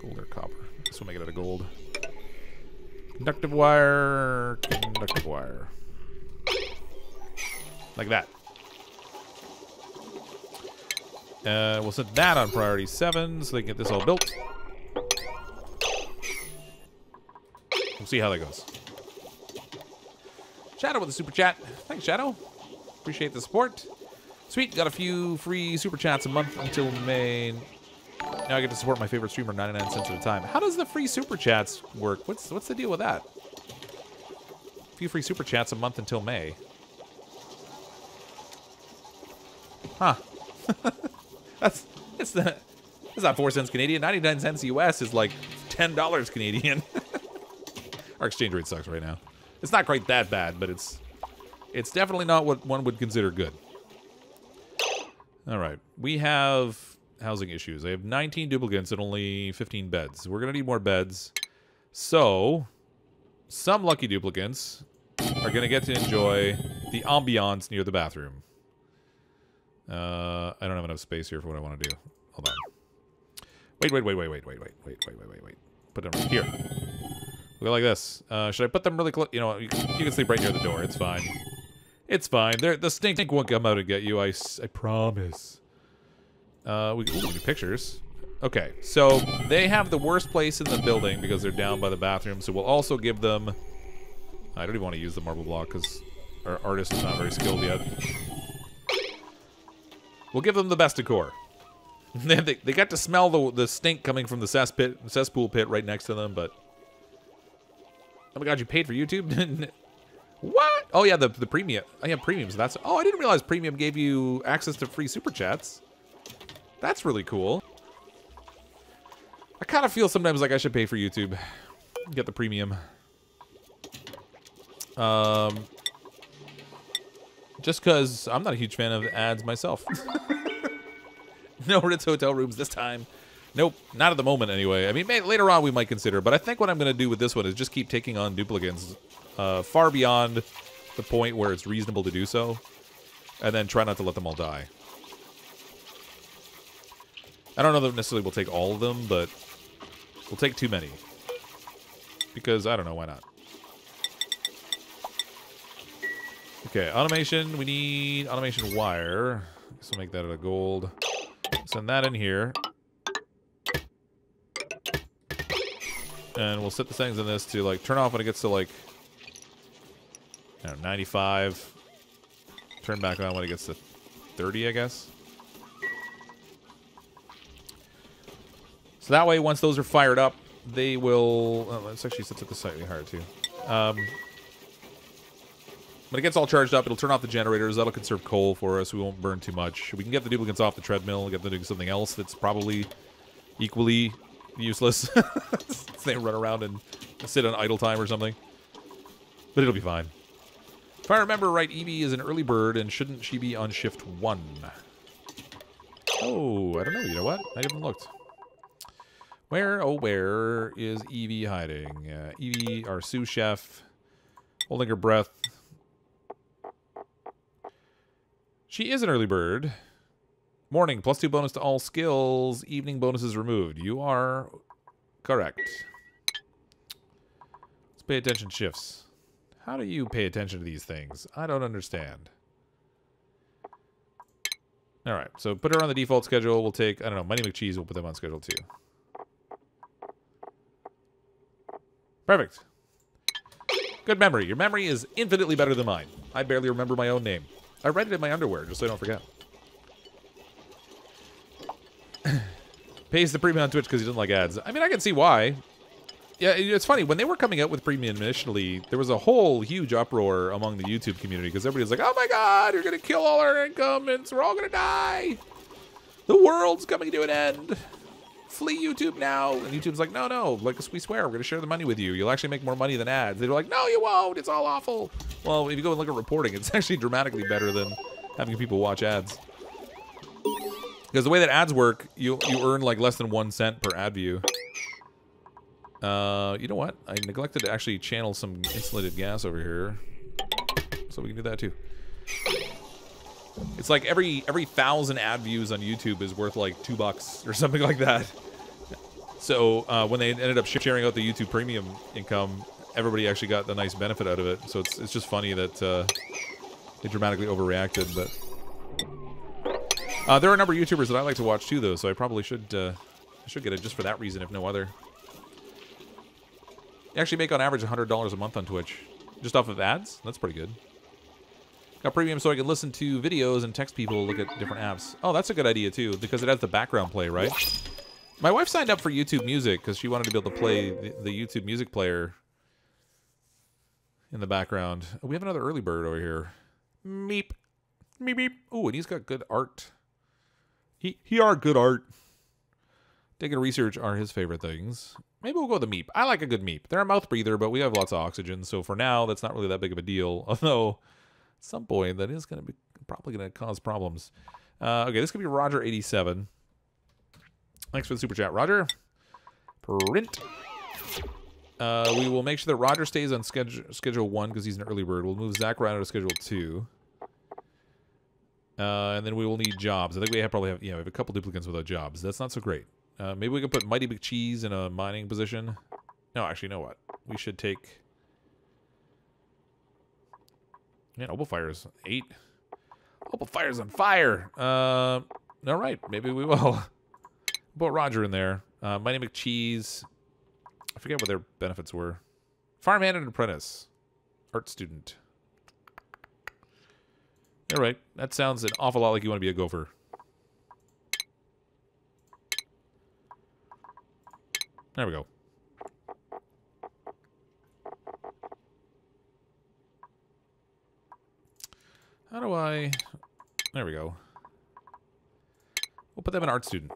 Gold or copper? This will make it out of gold. Conductive wire, conductive wire. Like that. We'll set that on priority 7 so they can get this all built. We'll see how that goes. Shadow with the super chat. Thanks, Shadow. Appreciate the support. Sweet, got a few free super chats a month until May. Now I get to support my favorite streamer 99 cents at a time. How does the free super chats work? What's the deal with that? A few free super chats a month until May. Huh. That's not 4 cents Canadian. 99 cents US is like $10 Canadian. Our exchange rate sucks right now. It's not quite that bad, but it's definitely not what one would consider good. All right, we have housing issues. I have 19 duplicants and only 15 beds. We're gonna need more beds. So, some lucky duplicants are gonna get to enjoy the ambiance near the bathroom. I don't have enough space here for what I want to do. Hold on. Wait. Put them right here. We'll go like this. Should I put them really close? You know, you can sleep right near the door. It's fine. It's fine. The stink won't come out and get you. I promise. We can do pictures. Okay, so they have the worst place in the building because they're down by the bathroom. So we'll also give them. I don't even want to use the marble block because our artist is not very skilled yet. We'll give them the best decor. They got to smell the stink coming from the cesspool pit right next to them, but Oh my god, you paid for YouTube? What? Oh yeah, the premium. I have premiums. That's. Oh, I didn't realize premium gave you access to free super chats. That's really cool. I kind of feel sometimes like I should pay for YouTube. Get the premium. Just because I'm not a huge fan of ads myself. No Ritz hotel rooms this time. Nope, not at the moment anyway. I mean, later on we might consider, but I think what I'm going to do with this one is just keep taking on duplicants far beyond the point where it's reasonable to do so, and then try not to let them all die. I don't know that necessarily we'll take all of them, but we'll take too many. Because, I don't know, why not? Okay, automation. We need automation wire. So make that out of gold. Send that in here. And we'll set the settings in this to, like, turn off when it gets to, like, I don't know, 95. Turn back on when it gets to 30, I guess. So that way, once those are fired up, they will... Oh, let's actually set this slightly higher, too. When it gets all charged up, it'll turn off the generators. That'll conserve coal for us. We won't burn too much. We can get the duplicants off the treadmill, get them doing something else that's probably equally useless. They run around and sit on idle time or something. But it'll be fine. If I remember right, Evie is an early bird, and shouldn't she be on shift 1? Oh, I don't know. You know what? I haven't looked. Where, oh, where is Evie hiding? Evie, our sous chef, holding her breath. She is an early bird. Morning, +2 bonus to all skills. Evening bonuses removed. You are correct. Let's pay attention shifts. How do you pay attention to these things? I don't understand. Alright, so put her on the default schedule. We'll take, I don't know, Mighty McCheese. We'll put them on schedule 2. Perfect. Good memory. Your memory is infinitely better than mine. I barely remember my own name. I read it in my underwear, just so I don't forget. Pays the premium on Twitch because he doesn't like ads. I mean, I can see why. Yeah, it's funny. When they were coming out with premium initially, there was a whole huge uproar among the YouTube community because everybody's like, oh my god, you're going to kill all our incumbents. We're all going to die. The world's coming to an end. Flee YouTube now. And YouTube's like, no, no. Like, we swear, we're going to share the money with you. You'll actually make more money than ads. They're like, no, you won't. It's all awful. Well, if you go and look at reporting, it's actually dramatically better than having people watch ads. Because the way that ads work, you earn like less than 1 cent per ad view. You know what? I neglected to actually channel some insulated gas over here. So we can do that too. It's like every 1,000 ad views on YouTube is worth like $2 or something like that. So when they ended up sharing out the YouTube premium income, everybody actually got the nice benefit out of it. So it's just funny that they dramatically overreacted. But there are a number of YouTubers that I like to watch too, though. So I probably should get it just for that reason, if no other. You actually make on average $100 a month on Twitch, just off of ads. That's pretty good. Got premium so I can listen to videos and text people, look at different apps. Oh, that's a good idea too, because it has the background play, right? My wife signed up for YouTube Music because she wanted to be able to play the YouTube Music player in the background. Oh, we have another early bird over here. Meep. Meep, meep. Ooh, and he's got good art. He are good art. Digging and research are his favorite things. Maybe we'll go with the meep. I like a good meep. They're a mouth breather, but we have lots of oxygen, so for now, that's not really that big of a deal. Although, at some point, that is going to be probably going to cause problems. Okay, this could be Roger87. Thanks for the super chat, Roger. Print. We will make sure that Roger stays on schedule 1 because he's an early bird. We'll move Zach around to schedule 2. And then we will need jobs. I think we probably have, we have a couple duplicants without jobs. That's not so great. Maybe we can put Mighty McCheese in a mining position. No, actually, you know what? We should take... Man, Opal Fire's 8. Opal Fire's on fire! All right, maybe we will. Put Roger in there. Mighty McCheese. I forget what their benefits were. Farmhand and apprentice. Art student. All right, that sounds an awful lot like you want to be a gopher. There we go. How do I... There we go. We'll put them in art student.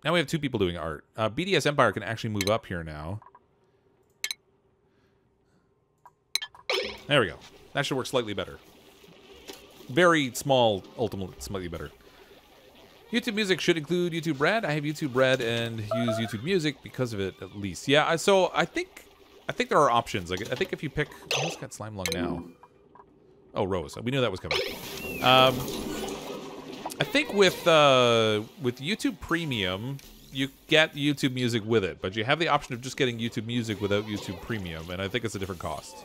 Now we have 2 people doing art. BDS Empire can actually move up here now. There we go. That should work slightly better. Very small, ultimately, slightly better. YouTube Music should include YouTube Red. I have YouTube Red and use YouTube Music because of it, at least. Yeah, so I think there are options. Like, I think if you pick... Who's got Slime Lung now? Oh, Rose. We knew that was coming. I think with YouTube Premium, you get YouTube Music with it, but you have the option of just getting YouTube Music without YouTube Premium, and I think it's a different cost.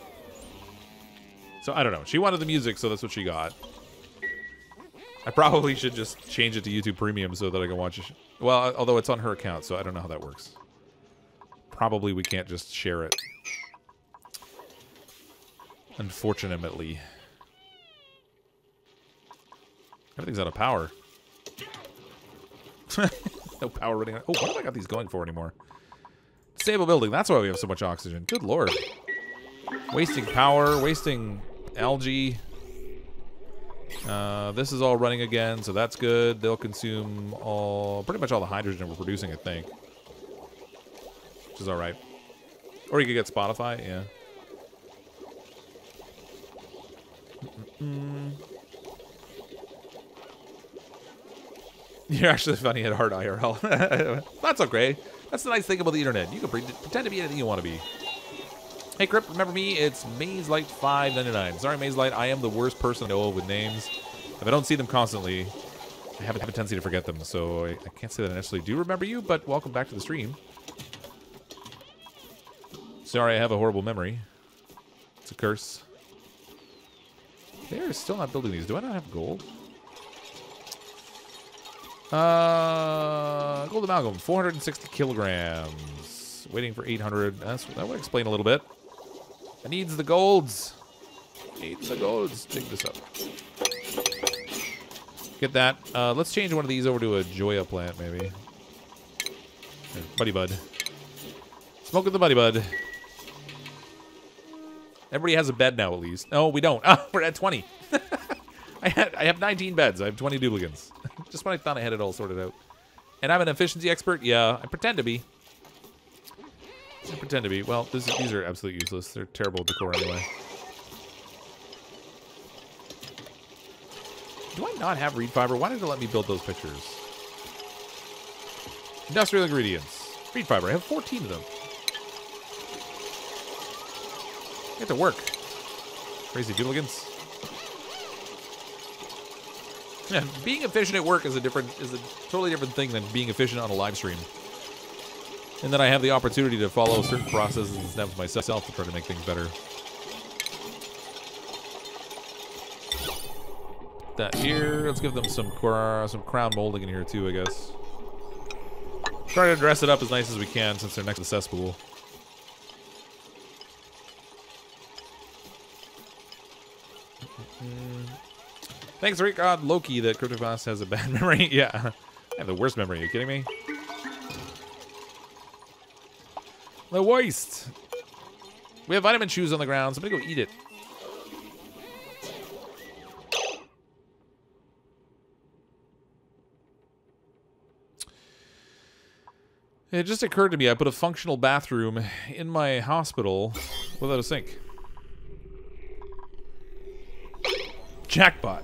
So, I don't know. She wanted the music, so that's what she got. I probably should just change it to YouTube Premium so that I can watch it. Well, although it's on her account, so I don't know how that works. Probably we can't just share it. Unfortunately. Everything's out of power. No power running. Oh, what have I got these going for anymore? Stable building. That's why we have so much oxygen. Good lord. Wasting power, wasting algae. This is all running again, so that's good. They'll consume pretty much all the hydrogen we're producing, I think. Which is alright. Or you could get Spotify, yeah. You're actually funny at hard IRL. That's okay. That's the nice thing about the internet. You can pretend to be anything you want to be. Hey, Crypt, remember me? It's MazeLight599. Sorry, MazeLight, I am the worst person I know of with names. If I don't see them constantly, I have a tendency to forget them, so I can't say that I necessarily do remember you, but welcome back to the stream. Sorry, I have a horrible memory. It's a curse. They're still not building these. Do I not have gold? Gold amalgam, 460 kilograms. Waiting for 800. That would explain a little bit. I needs the golds. Needs the golds. Dig this up. Get that. Let's change one of these over to a Joya plant, maybe. There, Buddy Bud. Smoke with the Buddy Bud. Everybody has a bed now, at least. No, we don't. We're at 20. I have 19 beds. I have 20 duplicants. Just when I thought I had it all sorted out. And I'm an efficiency expert? Yeah, I pretend to be. I pretend to be. Well, these are absolutely useless. They're terrible decor anyway. Do I not have reed fiber? Why did it let me build those pictures? Industrial ingredients. Reed fiber. I have 14 of them. Get to work. Crazy duplicants. Yeah, being efficient at work is a totally different thing than being efficient on a live stream. And then I have the opportunity to follow certain processes and steps myself to try to make things better. That here, let's give them some crown molding in here too, I guess. Try to dress it up as nice as we can since they're next to the cesspool. Thanks, Rick. God, Loki, that CrypticFox has a bad memory. Yeah, I have the worst memory. Are you kidding me? The waste. We have vitamin shoes on the ground, so I'm gonna go eat it. It just occurred to me I put a functional bathroom in my hospital without a sink. Jackpot.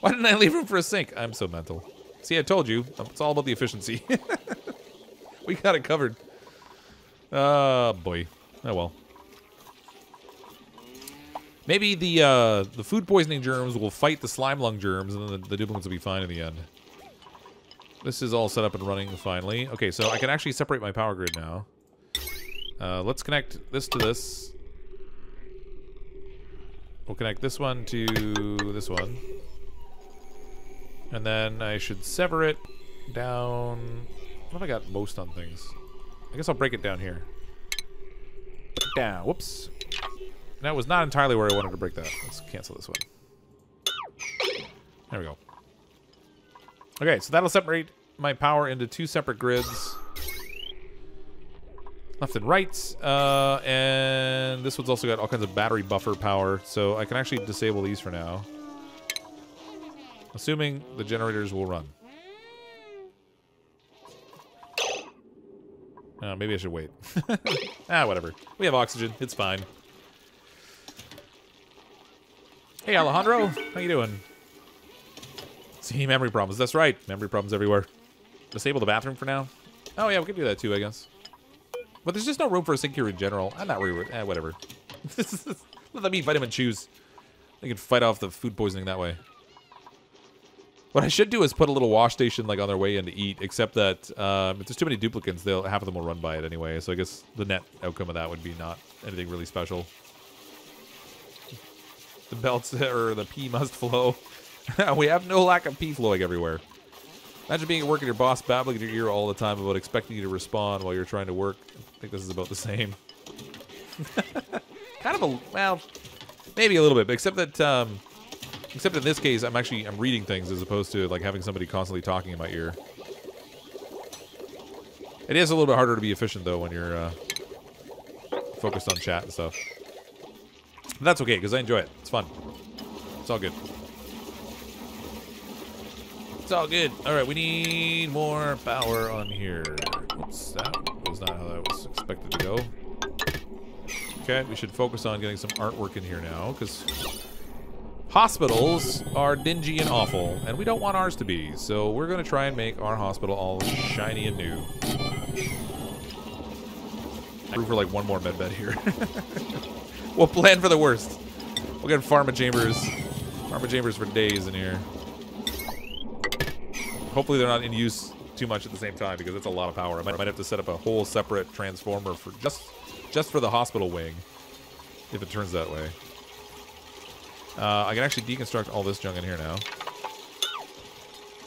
Why didn't I leave room for a sink? I'm so mental. See, I told you. It's all about the efficiency. We got it covered. Oh, boy. Oh, well. Maybe the food poisoning germs will fight the slime lung germs, and then the duplicants will be fine in the end. This is all set up and running finally. Okay, so I can actually separate my power grid now. Let's connect this to this. We'll connect this one to this one. And then I should sever it down. What have I got most on things? I guess I'll break it down here. Down. Whoops. That was not entirely where I wanted to break that. Let's cancel this one. There we go. Okay, so that'll separate my power into 2 separate grids. left and right. And this one's also got all kinds of battery buffer power, so I can actually disable these for now. Assuming the generators will run. Maybe I should wait. Whatever. We have oxygen. It's fine. Hey, Alejandro. How you doing? See, memory problems. That's right. Memory problems everywhere. Disable the bathroom for now. Oh, yeah, we can do that too, I guess. But there's just no room for a sink here in general. I'm not really... whatever. Let me vitamin choose. They can fight off the food poisoning that way. What I should do is put a little wash station like on their way in to eat, except that if there's too many duplicants, half of them will run by it anyway. So I guess the net outcome of that would be not anything really special. The belts or the pee must flow. We have no lack of pee flowing everywhere. Imagine being at work and your boss babbling in your ear all the time about expecting you to respond while you're trying to work. I think this is about the same. Kind of a, well, maybe a little bit, but except that except in this case, I'm reading things as opposed to like having somebody constantly talking in my ear. It is a little bit harder to be efficient though when you're focused on chat and stuff. But that's okay because I enjoy it. It's fun. It's all good. It's all good. All right, we need more power on here. Oops, that was not how that was expected to go. Okay, we should focus on getting some artwork in here now because hospitals are dingy and awful, and we don't want ours to be, so we're going to try and make our hospital all shiny and new. Room for like one more med bed here. We'll plan for the worst. We'll get pharma chambers for days in here. Hopefully they're not in use too much at the same time, because it's a lot of power. I might have to set up a whole separate transformer for just for the hospital wing, if it turns that way. I can actually deconstruct all this junk in here now.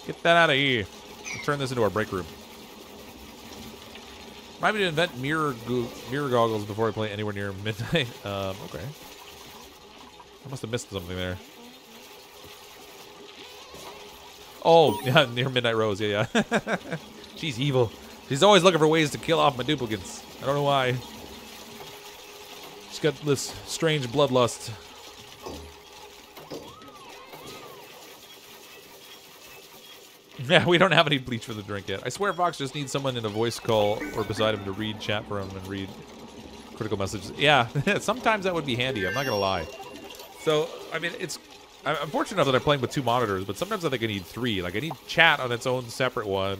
Get that out of here. I'll turn this into our break room. Remind me to invent mirror goggles before I play anywhere near midnight. Okay. I must have missed something there. Oh, yeah, near Midnight Rose. Yeah. She's evil. She's always looking for ways to kill off my duplicates. I don't know why. She's got this strange bloodlust. Yeah, we don't have any bleach for the drink yet. I swear Fox just needs someone in a voice call or beside him to read chat for him and read critical messages. Yeah, sometimes that would be handy. I'm not going to lie. So, I mean, I'm fortunate enough that I'm playing with 2 monitors, but sometimes I think I need 3. Like, I need chat on its own separate one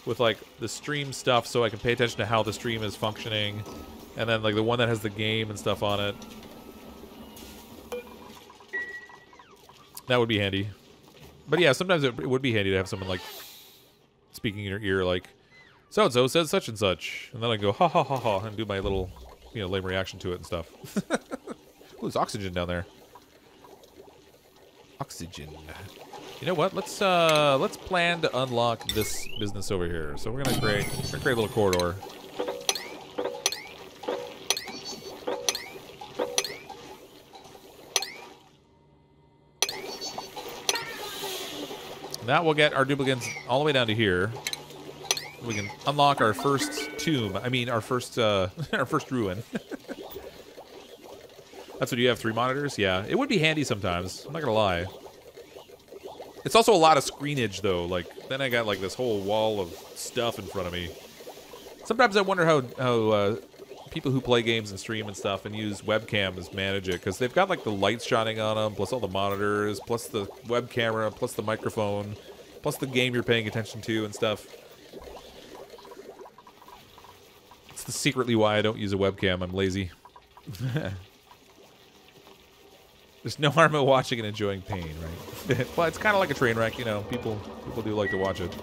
with, like, the stream stuff so I can pay attention to how the stream is functioning. And then, like, the one that has the game and stuff on it. That would be handy. But yeah, sometimes it would be handy to have someone, like, speaking in your ear, like, so-and-so says such and such. And then I go, ha ha ha ha, and do my little, you know, lame reaction to it and stuff. Ooh, there's oxygen down there. Oxygen. You know what? Let's plan to unlock this business over here. So we're gonna create a little corridor. That will get our duplicates all the way down to here. We can unlock our first tomb. I mean, our first ruin. That's what you have, 3 monitors? Yeah, it would be handy sometimes. I'm not gonna lie. It's also a lot of screenage, though. Like, then I got, like, this whole wall of stuff in front of me. Sometimes I wonder how people who play games and stream and stuff and use webcams manage it, because they've got, like, the lights shining on them, plus all the monitors, plus the web camera, plus the microphone, plus the game you're paying attention to and stuff. It's secretly why I don't use a webcam. I'm lazy. There's no harm in watching and enjoying pain, right? Well, it's kind of like a train wreck, you know. People do like to watch it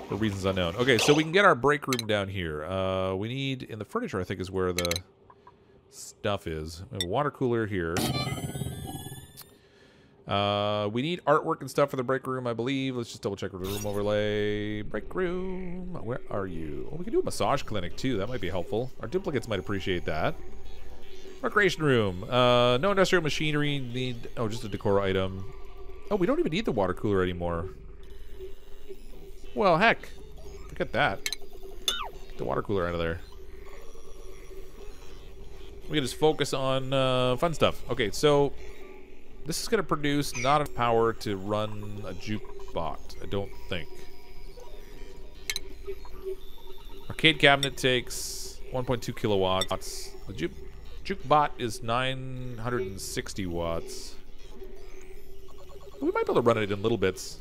for reasons unknown. Okay, so we can get our break room down here. We need, in the furniture, I think, is where the stuff is. We have a water cooler here. We need artwork and stuff for the break room, I believe. Let's just double check with the room overlay. Break room. Where are you? Oh, we can do a massage clinic, too. That might be helpful. Our duplicates might appreciate that. Recreation room. No industrial machinery. Need... Oh, just a decor item. Oh, we don't even need the water cooler anymore. Well, heck. Forget that. Get the water cooler out of there. We can just focus on fun stuff. Okay, so this is going to produce not enough power to run a jukebot, I don't think. Arcade cabinet takes 1.2 kilowatts. The jukebot is 960 watts. We might be able to run it in little bits.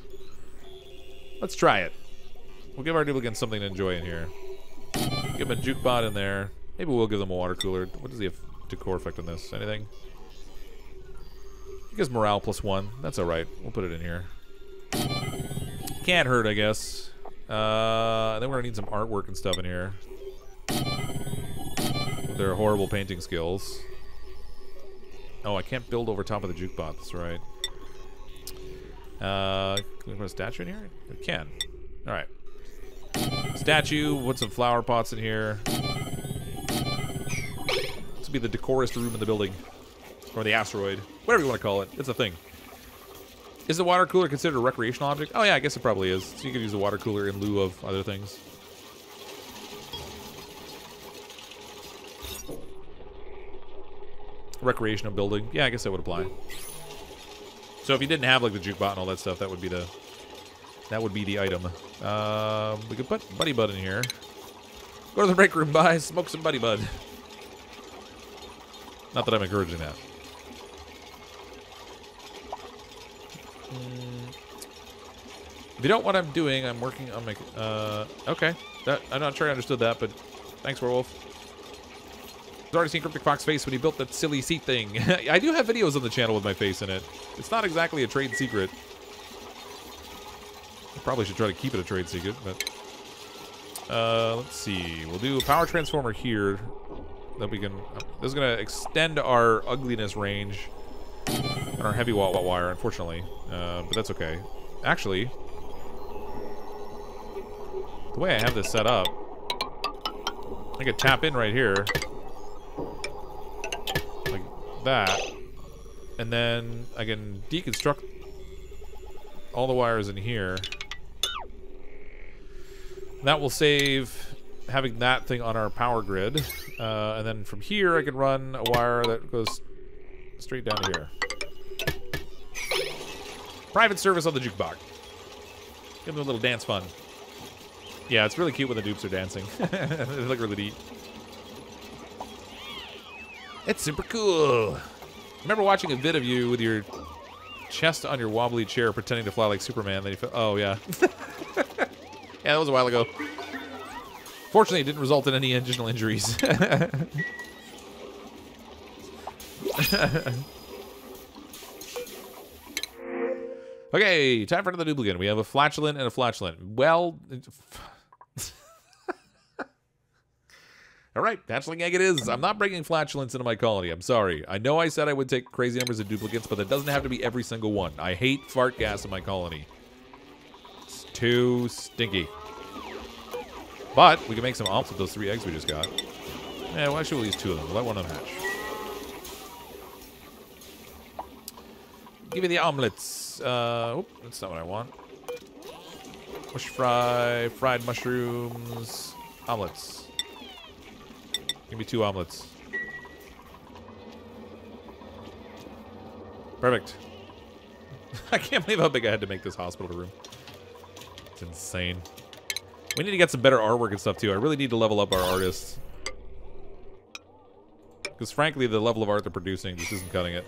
Let's try it. We'll give our duplicants something to enjoy in here. Give them a jukebot in there. Maybe we'll give them a water cooler. What does the decor effect on this? Anything? It gives morale +1. That's alright. We'll put it in here. Can't hurt, I guess. Then we're gonna need some artwork and stuff in here. With their horrible painting skills. Oh, I can't build over top of the jukebot. That's right. Can we put a statue in here? We can. Alright. Statue. Put some flower pots in here. This will be the decorous room in the building. Or the asteroid. Whatever you want to call it. It's a thing. Is the water cooler considered a recreational object? Oh yeah, I guess it probably is. So you could use a water cooler in lieu of other things. Recreational building. Yeah, I guess that would apply. So if you didn't have like the jukebot and all that stuff, that would be the item. We could put Buddy Bud in here. Go to the break room, smoke some Buddy Bud. Not that I'm encouraging that. If you don't know what I'm doing, I'm working on my... okay. I'm not sure I understood that, but thanks, Werewolf. I've already seen CrypticFox face when he built that silly seat thing. I do have videos on the channel with my face in it. It's not exactly a trade secret. I probably should try to keep it a trade secret, but... let's see. We'll do a power transformer here. That we can... this is going to extend our ugliness range on our heavy wire, unfortunately. But that's okay. Actually, the way I have this set up, I could tap in right here. Like that. And then I can deconstruct all the wires in here. That will save having that thing on our power grid. And then from here, I can run a wire that goes straight down to here. Private service on the jukebox. Give them a little dance fun. Yeah, it's really cute when the dupes are dancing. They look really neat. It's super cool. I remember watching a vid of you with your chest on your wobbly chair pretending to fly like Superman. Then you felt, oh, yeah. Yeah, that was a while ago. Fortunately, it didn't result in any additional injuries. Okay, time for another duplicate. We have a flatulent and a flatulent. Well... Alright, hatchling egg it is. I'm not bringing flatulence into my colony. I'm sorry. I know I said I would take crazy numbers of duplicates, but that doesn't have to be every single one. I hate fart gas in my colony. It's too stinky. But we can make some omelets with those 3 eggs we just got. Yeah, well, actually we'll use 2 of them. We'll let one of them hatch. Give me the omelets. Oh, that's not what I want. Mush fry, fried mushrooms, omelets. Give me 2 omelets. Perfect. I can't believe how big I had to make this hospital room. It's insane. We need to get some better artwork and stuff, too. I really need to level up our artists. Because, frankly, the level of art they're producing just isn't cutting it.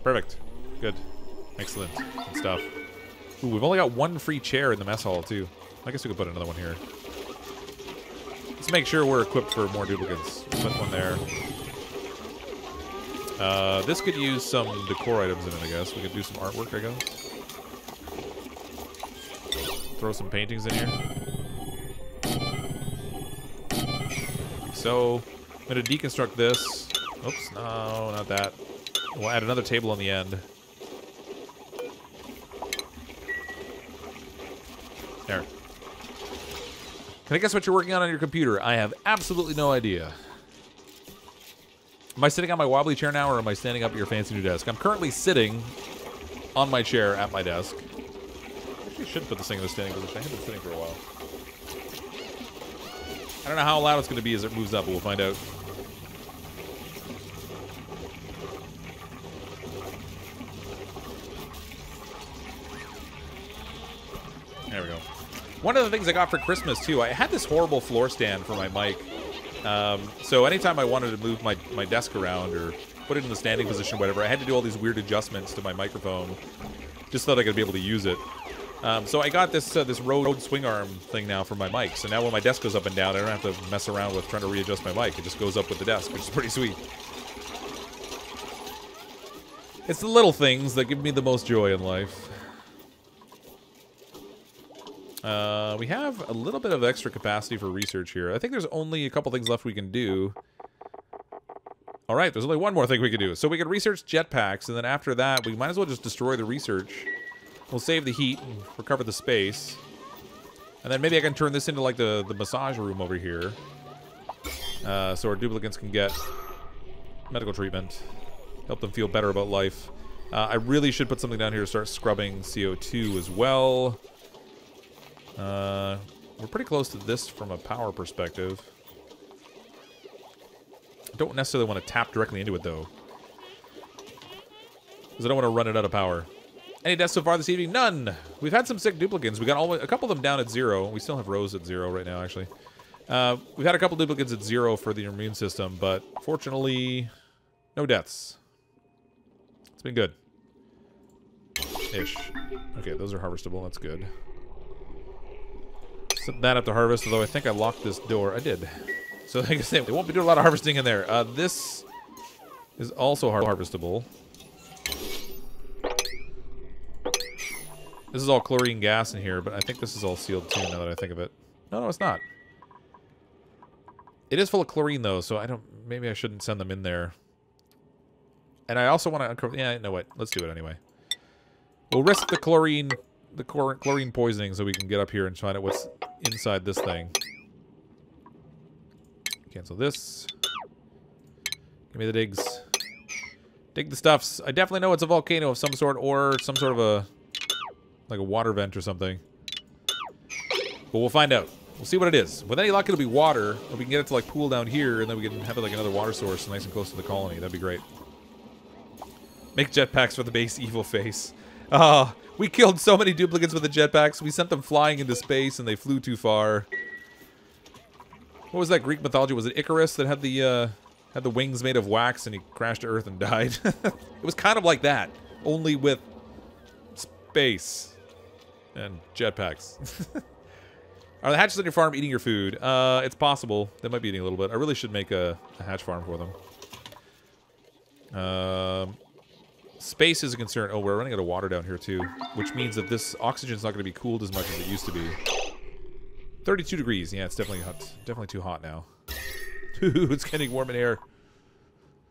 Perfect. Good. Excellent. Good stuff. Ooh, we've only got 1 free chair in the mess hall, too. I guess we could put another one here. Let's make sure we're equipped for more duplicates. Put one there. This could use some decor items in it, I guess. We could do some artwork, I guess. Throw some paintings in here. Like so. I'm going to deconstruct this. Oops, no, not that. We'll add another table on the end. There. Can I guess what you're working on your computer? I have absolutely no idea. Am I sitting on my wobbly chair now, or am I standing up at your fancy new desk? I'm currently sitting on my chair at my desk. Actually, I should put this thing in the standing position. I have been sitting for a while. I don't know how loud it's going to be as it moves up, but we'll find out. There we go. One of the things I got for Christmas, too, I had this horrible floor stand for my mic. So anytime I wanted to move my desk around or put it in the standing position or whatever, I had to do all these weird adjustments to my microphone just so that I could be able to use it. So I got this Rode swing arm thing now for my mic. So now when my desk goes up and down, I don't have to mess around with trying to readjust my mic. It just goes up with the desk, which is pretty sweet. It's the little things that give me the most joy in life. We have a little bit of extra capacity for research here. I think there's only a couple things left we can do. All right, there's only one more thing we can do. So we can research jetpacks, and then after that, we might as well just destroy the research. We'll save the heat and recover the space. And then maybe I can turn this into, like, the massage room over here. So our duplicants can get medical treatment. Help them feel better about life. I really should put something down here to start scrubbing CO2 as well. We're pretty close to this from a power perspective. I don't necessarily want to tap directly into it, though. Because I don't want to run it out of power. Any deaths so far this evening? None! We've had some sick duplicants. We got a couple of them down at 0. We still have Rose at 0 right now, actually. We've had a couple duplicates at 0 for the immune system, but fortunately, no deaths. It's been good. Ish. Okay, those are harvestable. That's good. Set that up to harvest, although I think I locked this door. I did. So like I said, they won't be doing a lot of harvesting in there. This is also harvestable. This is all chlorine gas in here, but I think this is all sealed too now that I think of it. No, it's not. It is full of chlorine though, so maybe I shouldn't send them in there. And I also want to uncover, yeah, no, wait, let's do it anyway. We'll risk the chlorine poisoning so we can get up here and find out what's inside this thing. Cancel this. Give me the digs. Dig the stuffs. I definitely know it's a volcano of some sort or some sort of like a water vent or something. But we'll find out. We'll see what it is. With any luck, it'll be water, and we can get it to like pool down here, and then we can have like another water source nice and close to the colony. That'd be great. Make jetpacks for the base evil face. We killed so many duplicates with the jetpacks. We sent them flying into space, and they flew too far. What was that Greek mythology? Was it Icarus that had the wings made of wax, and he crashed to Earth and died? It was kind of like that, only with space and jetpacks. Are the hatches on your farm eating your food? It's possible. They might be eating a little bit. I really should make a hatch farm for them. Space is a concern. Oh, we're running out of water down here, too. Which means that this oxygen's not going to be cooled as much as it used to be. 32 degrees. Yeah, it's definitely hot. Definitely too hot now. It's getting warm in here.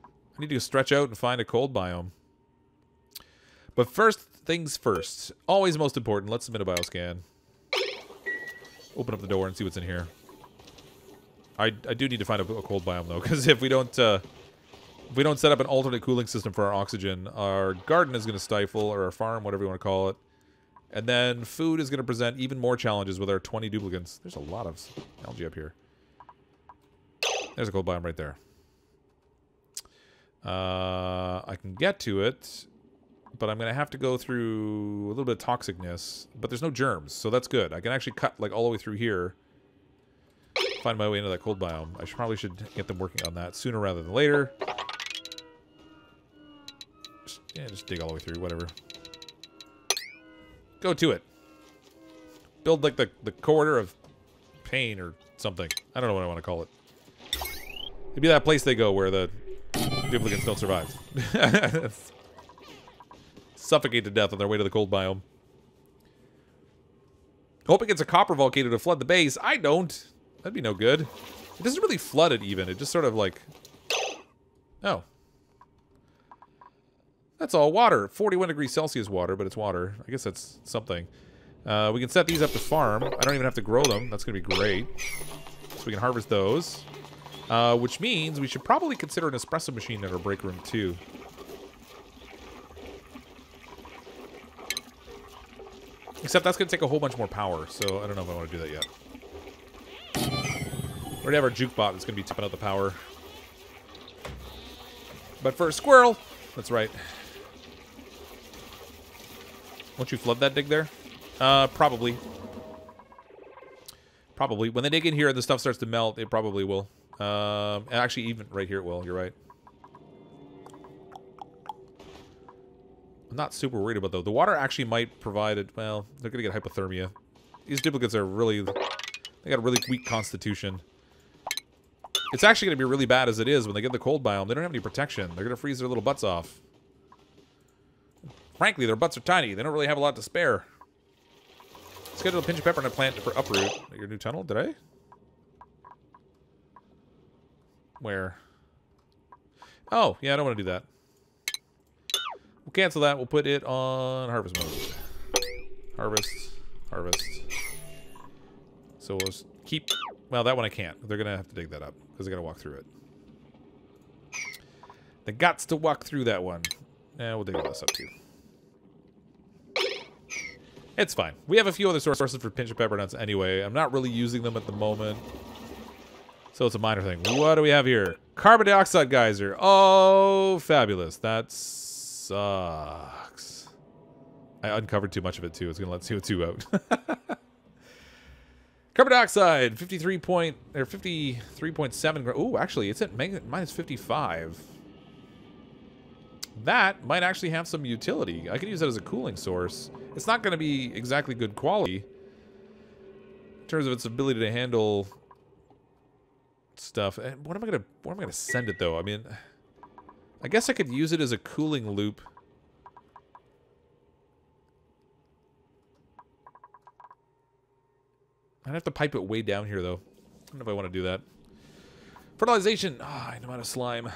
I need to stretch out and find a cold biome. But first things first. Always most important. Let's submit a bioscan. Open up the door and see what's in here. I do need to find a cold biome, though, because if we don't set up an alternate cooling system for our oxygen, our garden is going to stifle, or our farm, whatever you want to call it. And then food is going to present even more challenges with our 20 duplicants. There's a lot of algae up here. There's a cold biome right there. I can get to it, but I'm going to have to go through a little bit of toxicness. But there's no germs, so that's good. I can actually cut like all the way through here. Find my way into that cold biome. I probably should get them working on that sooner rather than later. Just dig all the way through, whatever. Go to it. Build like the corridor of pain or something. I don't know what I want to call it. It'd be that place they go where the duplicants don't survive. Suffocate to death on their way to the cold biome. Hoping it's a copper volcano to flood the base. I don't. That'd be no good. It doesn't really flood it even. It just sort of like... Oh. That's all water. 41 degrees Celsius water, but it's water. I guess that's something. We can set these up to farm. I don't even have to grow them. That's going to be great. So we can harvest those. Which means we should probably consider an espresso machine in our break room, too. Except that's going to take a whole bunch more power, so I don't know if I want to do that yet. already have our jukebot that's going to be tipping out the power. But for a squirrel, that's right. Won't you flood that dig there? Probably. Probably. When they dig in here and the stuff starts to melt, it probably will. Actually, even right here it will. You're right. I'm not super worried about though. The water actually might provide it. Well, they're gonna get hypothermia. These duplicates are really, they got a really weak constitution. It's actually gonna be really bad as it is when they get the cold biome. They don't have any protection. They're gonna freeze their little butts off. Frankly, their butts are tiny. They don't really have a lot to spare. Schedule a pinch of pepper and a plant for uproot. Your new tunnel? Did I? Where? Oh, yeah, I don't want to do that. We'll cancel that. We'll put it on harvest mode. Harvest. Harvest. So we'll just keep... Well, that one I can't. They're going to have to dig that up because they got to walk through it. They got to walk through that one. We'll dig all this up too. It's fine. We have a few other sources for pinch of pepper nuts anyway. I'm not really using them at the moment. So it's a minor thing. What do we have here? Carbon dioxide geyser. Oh, fabulous. That sucks. I uncovered too much of it too. It's going to let CO2 out. Carbon dioxide, 53.7. Oh, actually, it's at minus 55. That might actually have some utility. I could use that as a cooling source. It's not going to be exactly good quality in terms of its ability to handle stuff. And where am I gonna send it though? I mean, I guess I could use it as a cooling loop. I'd have to pipe it way down here though. I don't know if I want to do that. Fertilization. Ah, I know how to slime.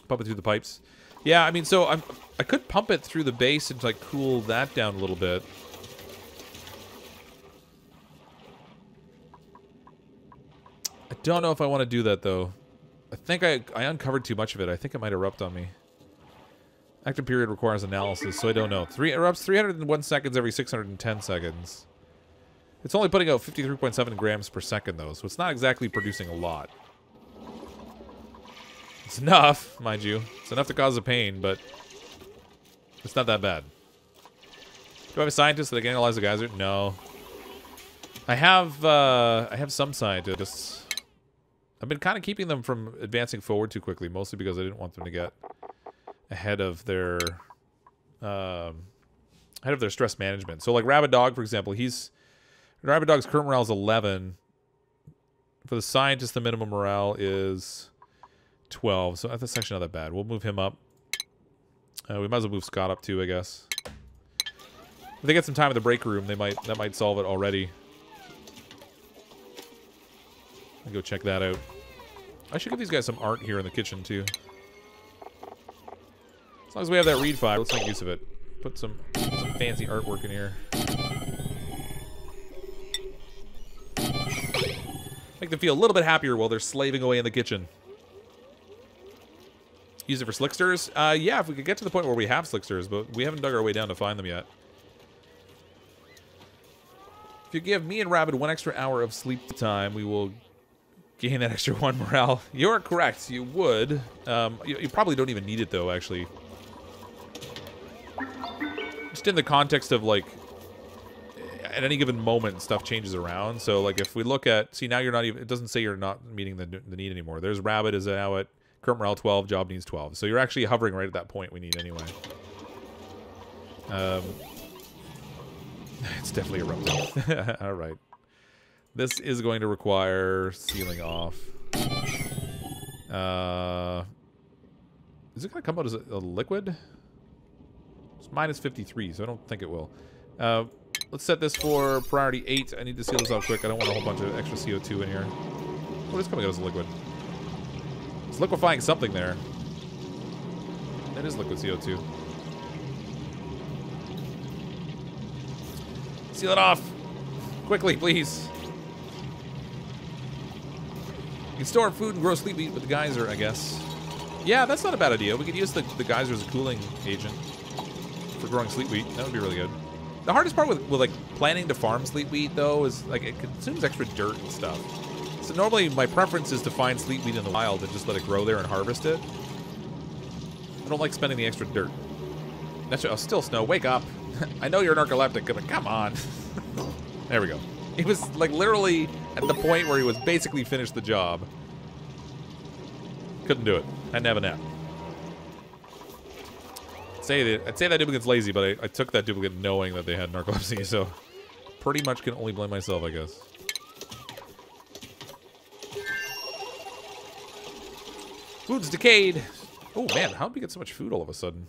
Pump it through the pipes. Yeah, I mean, so I could pump it through the base and like cool that down a little bit. I don't know if I want to do that though. I think I uncovered too much of it. I think it might erupt on me. Active period requires analysis, so I don't know. It erupts 301 seconds every 610 seconds. It's only putting out 53.7 grams per second though, so it's not exactly producing a lot. It's enough, mind you. It's enough to cause a pain, but it's not that bad. Do I have a scientist that can analyze the geyser? No. I have some scientists. I've been kind of keeping them from advancing forward too quickly, mostly because I didn't want them to get ahead of their stress management. So like Rabid Dog, for example, Rabid Dog's current morale is 11. For the scientist, the minimum morale is 12, so that's actually not that bad. We'll move him up. We might as well move Scott up too, I guess. If they get some time in the break room, that might solve it already. I'll go check that out. I should give these guys some art here in the kitchen too. As long as we have that reed fiber, let's make use of it. Put some fancy artwork in here. Make them feel a little bit happier while they're slaving away in the kitchen. Use it for slicksters? Yeah, if we could get to the point where we have slicksters, but we haven't dug our way down to find them yet. If you give me and Rabbit 1 extra hour of sleep time, we will gain that extra 1 morale. You're correct, you would. You probably don't even need it, though, actually. Just in the context of, like, at any given moment, stuff changes around. So, like, if we look at... See, now you're not even... It doesn't say you're not meeting the need anymore. There's Rabbit is now at... Current morale 12, job needs 12. So you're actually hovering right at that point we need anyway. It's definitely erupting. Alright. This is going to require sealing off. Is it going to come out as a liquid? It's minus 53, so I don't think it will. Let's set this for priority 8. I need to seal this off quick. I don't want a whole bunch of extra CO2 in here. Oh, it's coming out as a liquid. It's liquefying something there. That is liquid CO2. Seal it off. Quickly, please. You can store food and grow sleep meat with the geyser, I guess. Yeah, that's not a bad idea. We could use the geyser as a cooling agent for growing sleep wheat. That would be really good. The hardest part with like planning to farm sleep wheat, though, is like it consumes extra dirt and stuff. So normally my preference is to find sleepweed in the wild and just let it grow there and harvest it. I don't like spending the extra dirt. That's still snow. Wake up. I know you're an narcoleptic, but come on. There we go. He was like literally at the point where he was basically finished the job. Couldn't do it. Had to have a nap. I'd say that duplicant's lazy, but I took that duplicate knowing that they had narcolepsy, so pretty much can only blame myself, I guess. Food's decayed. Oh man, how did we get so much food all of a sudden?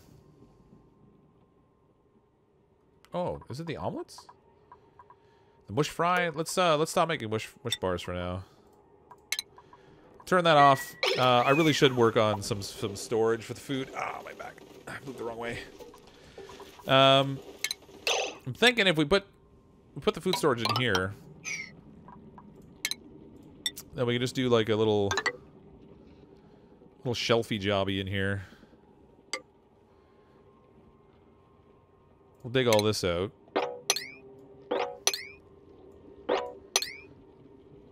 Oh, is it the omelets? The mush fry? Let's stop making mush bars for now. Turn that off. I really should work on some storage for the food. Ah, my back. I moved the wrong way. I'm thinking if we put the food storage in here, then we can just do like a little shelfy jobby in here. We'll dig all this out.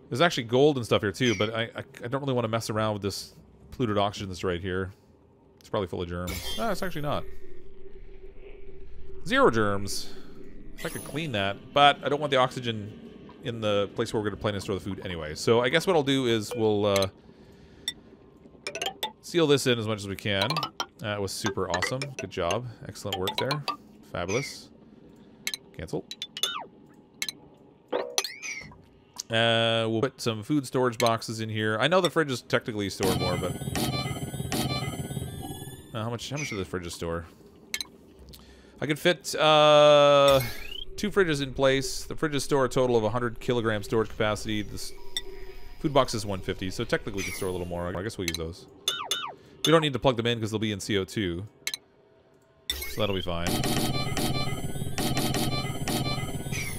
There's actually gold and stuff here too, but I don't really want to mess around with this polluted oxygen that's right here. It's probably full of germs. No, it's actually not. 0 germs. If I could clean that, but I don't want the oxygen in the place where we're going to plan to store the food anyway. So I guess what I'll do is we'll seal this in as much as we can. That was super awesome. Good job. Excellent work there. Fabulous. Cancel. We'll put some food storage boxes in here. I know the fridges technically store more, but how much does the fridges store? I could fit 2 fridges in place. The fridges store a total of 100 kilogram storage capacity. This food box is 150, so technically we can store a little more. I guess we'll use those. We don't need to plug them in because they'll be in CO2, so that'll be fine.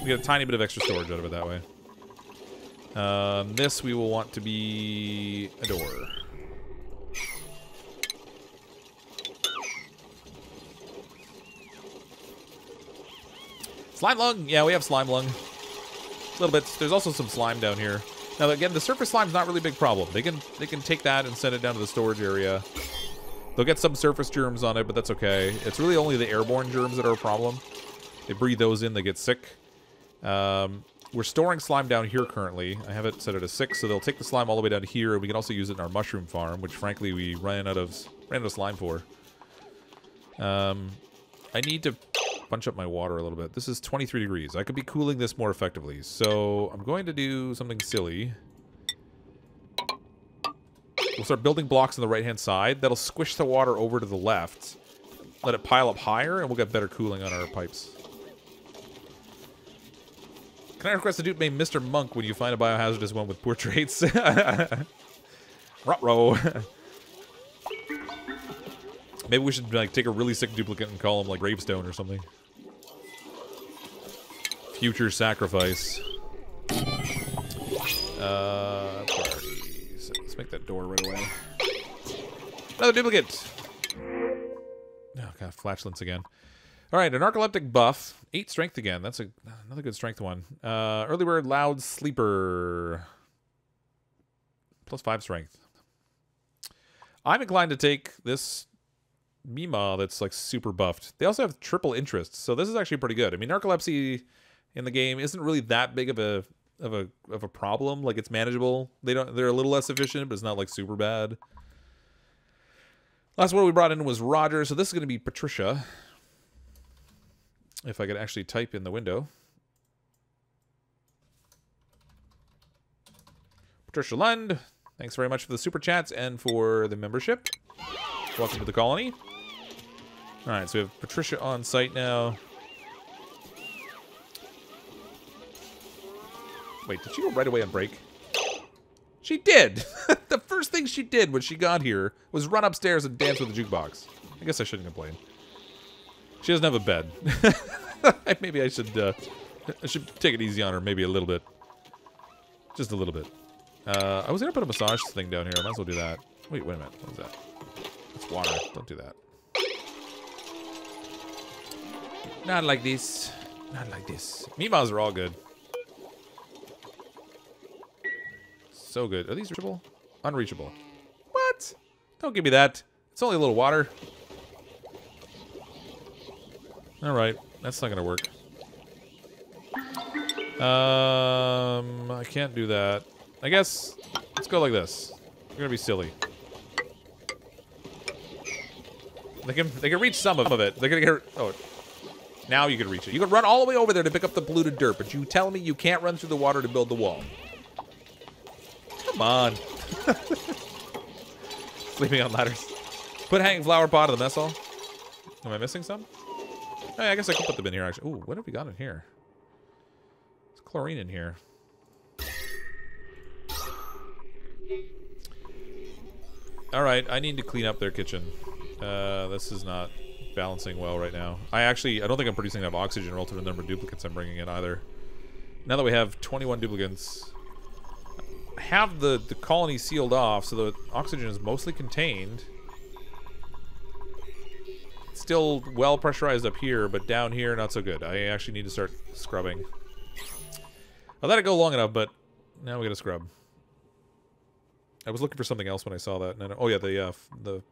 We get a tiny bit of extra storage out of it that way. This we will want to be a door. Slime lung? Yeah, we have slime lung. A little bit. There's also some slime down here. Now again, the surface slime's not really a big problem. They can take that and send it down to the storage area. They'll get some surface germs on it, but that's okay. It's really only the airborne germs that are a problem. They breathe those in, they get sick. We're storing slime down here currently. I have it set at a 6, so they'll take the slime all the way down here, and we can also use it in our mushroom farm, which frankly we ran out of slime for. I need to bunch up my water a little bit. This is 23 degrees. I could be cooling this more effectively, so I'm going to do something silly. We'll start building blocks on the right-hand side. That'll squish the water over to the left. Let it pile up higher, and we'll get better cooling on our pipes. Can I request a dude named Mr. Monk when you find a biohazardous one with poor traits? Ruh-roh. Maybe we should like take a really sick duplicate and call him like Gravestone or something. Future sacrifice. Priorities. Let's make that door right away. Another duplicate. Oh god, flatulence again. Alright, a narcoleptic buff. 8 strength again. That's another good strength one. Early bird, loud sleeper. Plus 5 strength. I'm inclined to take this Mima that's like super buffed. They also have triple interest, so this is actually pretty good. I mean, narcolepsy in the game isn't really that big of a problem. Like, it's manageable. They're a little less efficient, but it's not like super bad. Last one we brought in was Roger, so this is going to be Patricia. If I could actually type in the window. Patricia Lund, thanks very much for the super chats and for the membership. Welcome to the colony. Alright, so we have Patricia on site now. Wait, did she go right away on break? She did! The first thing she did when she got here was run upstairs and dance with the jukebox. I guess I shouldn't complain. She doesn't have a bed. Maybe I should take it easy on her, maybe a little bit. Just a little bit. I was going to put a massage thing down here. I might as well do that. Wait a minute. What is that? It's water. Don't do that. Not like this. Not like this. Mimas are all good. so good. Are these reachable? Unreachable. What? Don't give me that. It's only a little water. Alright. That's not gonna work. I can't do that. I guess let's go like this. We're gonna be silly. They can reach some of it. They're gonna get. Oh, now you can reach it. You can run all the way over there to pick up the polluted dirt, but you tell me you can't run through the water to build the wall. Come on. Sleeping on ladders. Put hanging flower pot in the mess hall. Am I missing some? Oh, yeah, I guess I can put them in here actually. Ooh, what have we got in here? There's chlorine in here. All right, I need to clean up their kitchen. This is not balancing well right now. I don't think I'm producing enough oxygen relative to the number of duplicates I'm bringing in either. Now that we have 21 duplicants, I have the colony sealed off so the oxygen is mostly contained. It's still well pressurized up here, but down here, not so good. I actually need to start scrubbing. I let it go long enough, but now we gotta scrub. I was looking for something else when I saw that. And oh yeah, the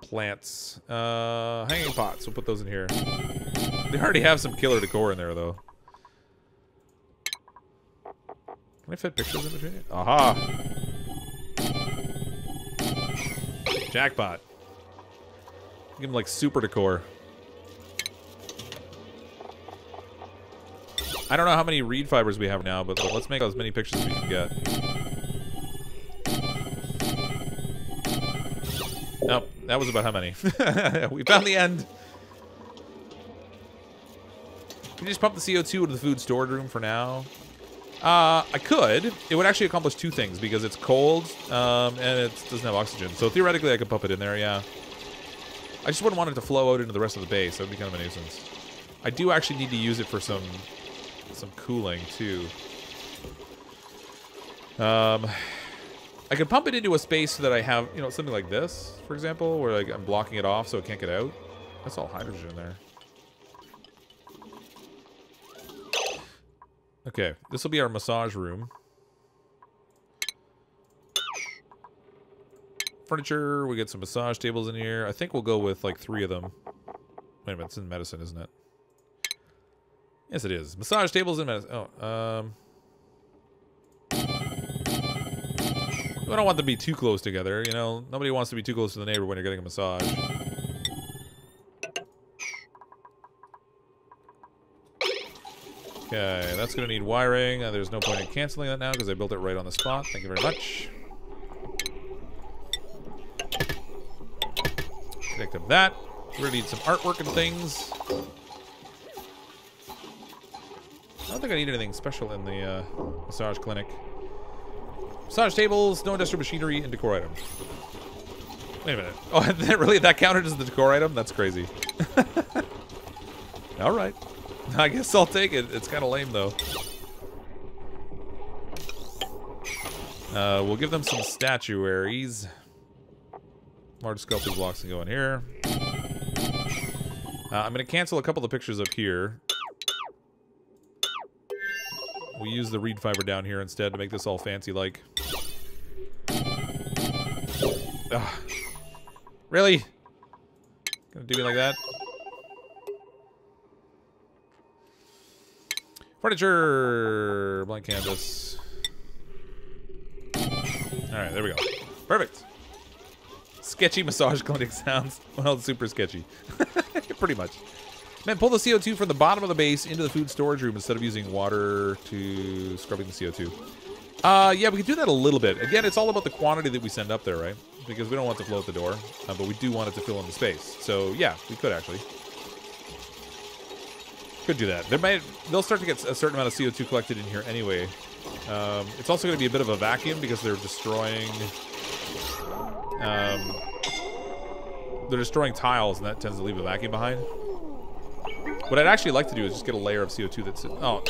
plants. Hanging pots. We'll put those in here. They already have some killer decor in there, though. Can I fit pictures in between it? Aha! Jackpot. Give them like super decor. I don't know how many reed fibers we have now, but let's make as many pictures as we can get. Nope, that was about how many. We found the end. Can you just pump the CO2 into the food storage room for now? I could. It would actually accomplish two things because it's cold and it doesn't have oxygen. So theoretically, I could pump it in there. Yeah. I just wouldn't want it to flow out into the rest of the base. That would be kind of a nuisance. I do actually need to use it for some cooling too. I could pump it into a space so that I have, you know, something like this, for example, where like I'm blocking it off so it can't get out. That's all hydrogen in there. Okay, this will be our massage room. Furniture, we get some massage tables in here. I think we'll go with like 3 of them. Wait a minute, it's in medicine, isn't it? Yes, it is. Massage tables in medicine. Oh, I don't want them to be too close together, you know? Nobody wants to be too close to the neighbor when you're getting a massage. Okay, that's going to need wiring. There's no point in canceling that now because I built it right on the spot. Thank you very much. Connect up that. We're going to need some artwork and things. I don't think I need anything special in the massage clinic. Massage tables, no industrial machinery, and decor item. Wait a minute. Oh, really? That counted as the decor item? That's crazy. Alright. I guess I'll take it. It's kind of lame, though. We'll give them some statuaries. Large sculpted blocks can go in here. I'm going to cancel a couple of pictures up here. We use the reed fiber down here instead to make this all fancy-like. Really? Gonna do me like that? Furniture! Blank canvas. Alright, there we go. Perfect. Sketchy massage clinic sounds. Well, super sketchy. Pretty much. Man, pull the CO2 from the bottom of the base into the food storage room instead of using water to scrubbing the CO2. Yeah, we can do that a little bit. Again, it's all about the quantity that we send up there, right? Because we don't want it to flow out the door, but we do want it to fill in the space. So, yeah, we could actually. Could do that. They'll start to get a certain amount of CO2 collected in here anyway. It's also going to be a bit of a vacuum because they're destroying... they're destroying tiles, and that tends to leave a vacuum behind. What I'd actually like to do is just get a layer of CO2 that's... Oh.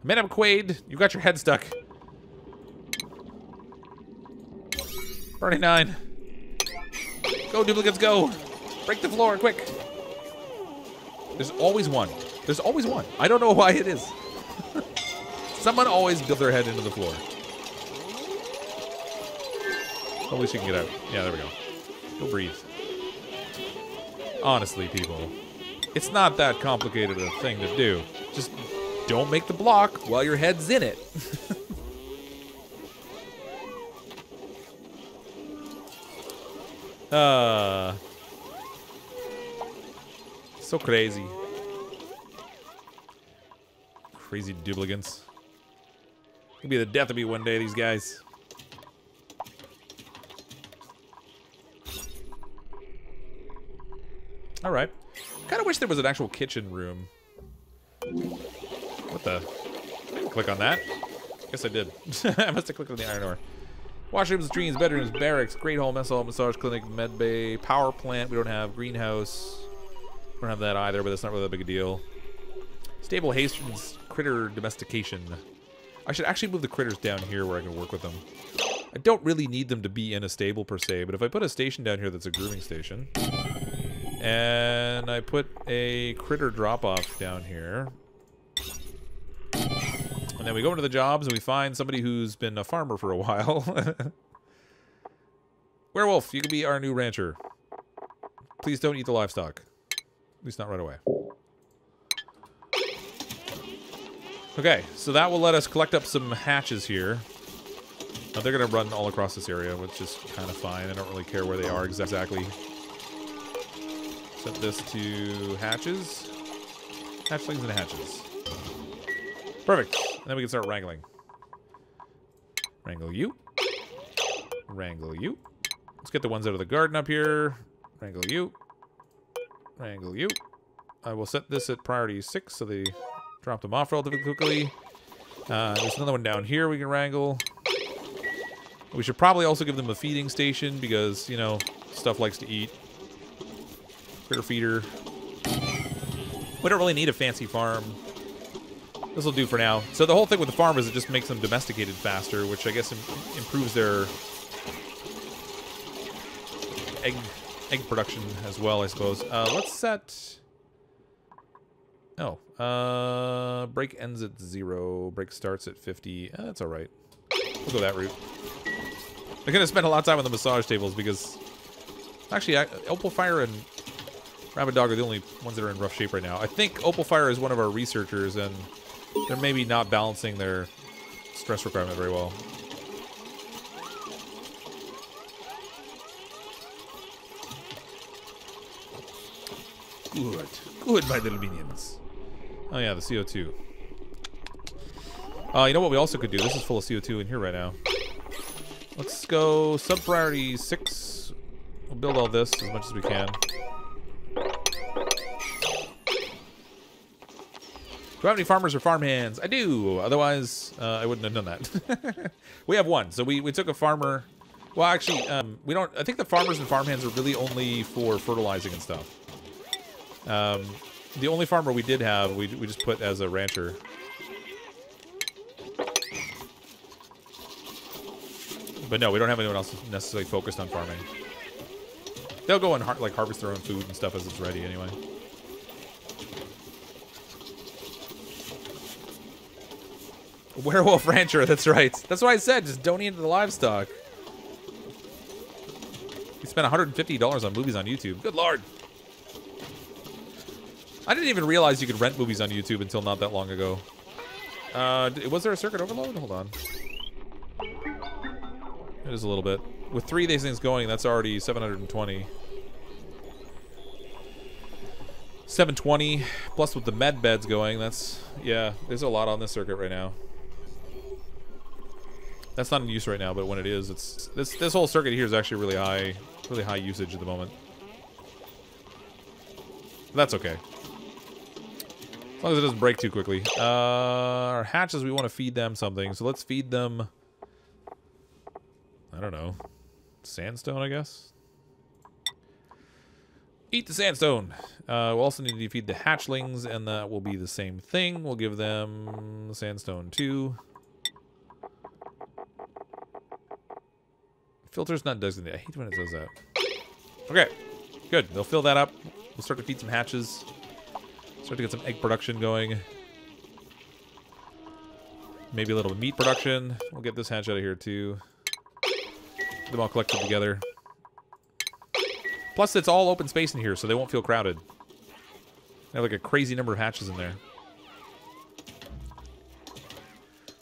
Madam Quaid, you got your head stuck. Burning 9. Go, duplicates, go. Break the floor, quick. There's always one. There's always one. I don't know why it is. Someone always builds their head into the floor. At least you can get out. Yeah, there we go. Go breathe. Honestly, people, it's not that complicated a thing to do. Just don't make the block while your head's in it. So crazy. Crazy duplicants. It'll be the death of me one day, these guys. Alright. Kind of wish there was an actual kitchen room. What the? I didn't click on that. Guess I did. I must have clicked on the iron ore. Washrooms, latrines, bedrooms, barracks, great hall, mess hall, massage clinic, med bay, power plant. We don't have greenhouse. We don't have that either, but that's not really that big a deal. Stable hastens critter domestication. I should actually move the critters down here where I can work with them. I don't really need them to be in a stable per se, but if I put a station down here that's a grooming station, and I put a critter drop-off down here, and then we go into the jobs and we find somebody who's been a farmer for a while. Werewolf, you can be our new rancher. Please don't eat the livestock. At least not right away. Okay, so that will let us collect up some hatches here. Now they're going to run all across this area, which is kind of fine. I don't really care where they are exactly. Set this to hatches. Hatchlings and hatches. Perfect. And then we can start wrangling. Wrangle you. Wrangle you. Let's get the ones out of the garden up here. Wrangle you. Wrangle you. I will set this at priority 6 so they drop them off relatively quickly. There's another one down here we can wrangle. We should probably also give them a feeding station because, you know, stuff likes to eat. Critter feeder. We don't really need a fancy farm. This will do for now. So the whole thing with the farm is it just makes them domesticated faster, which I guess improves their egg production as well, I suppose. Let's set... Oh. Break ends at 0. Break starts at 50. That's alright. We'll go that route. I'm going to spend a lot of time on the massage tables because... Actually, Opalfire and Rabbit Dog are the only ones that are in rough shape right now. I think Opalfire is one of our researchers, and they're maybe not balancing their stress requirement very well. Good. Good, my little minions. Oh yeah, the CO2. You know what we also could do? This is full of CO2 in here right now. Let's go sub-priority 6. We'll build all this as much as we can. Do I have any farmers or farm hands? I do. Otherwise, I wouldn't have done that. We have one. So we took a farmer. Well, actually, we don't. I think the farmers and farm hands are really only for fertilizing and stuff. The only farmer we did have, we just put as a rancher. But no, we don't have anyone else necessarily focused on farming. They'll go and like harvest their own food and stuff as it's ready anyway. Werewolf rancher, that's right. That's what I said, just donate to the livestock. We spent $150 on movies on YouTube. Good lord. I didn't even realize you could rent movies on YouTube until not that long ago. Was there a circuit overload? Hold on. It is a little bit. With 3 of these things going, that's already 720. 720 plus with the med beds going, that's, yeah, there's a lot on this circuit right now. That's not in use right now, but when it is, it's this whole circuit here is actually really high usage at the moment. That's okay. As long as it doesn't break too quickly. Our hatches, we want to feed them something, so let's feed them, I don't know, sandstone, I guess? Eat the sandstone. We'll also need to feed the hatchlings, and that will be the same thing. We'll give them sandstone too. Filter's not designated. I hate when it does that. Okay, good. They'll fill that up. We'll start to feed some hatches. Start to get some egg production going. Maybe a little meat production. We'll get this hatch out of here too. Get them all collected together. Plus, it's all open space in here, so they won't feel crowded. They have like a crazy number of hatches in there.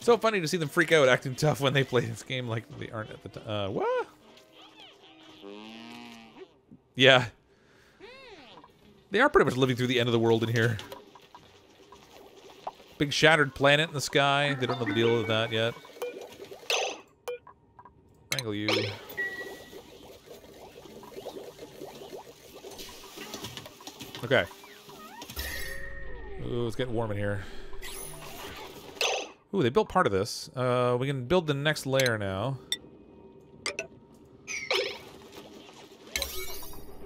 So funny to see them freak out acting tough when they play this game like they aren't at the time. What? Yeah. They are pretty much living through the end of the world in here. Big shattered planet in the sky. They don't know the deal with that yet. Wrangle you. Okay. Ooh, it's getting warm in here. Ooh, they built part of this. We can build the next layer now.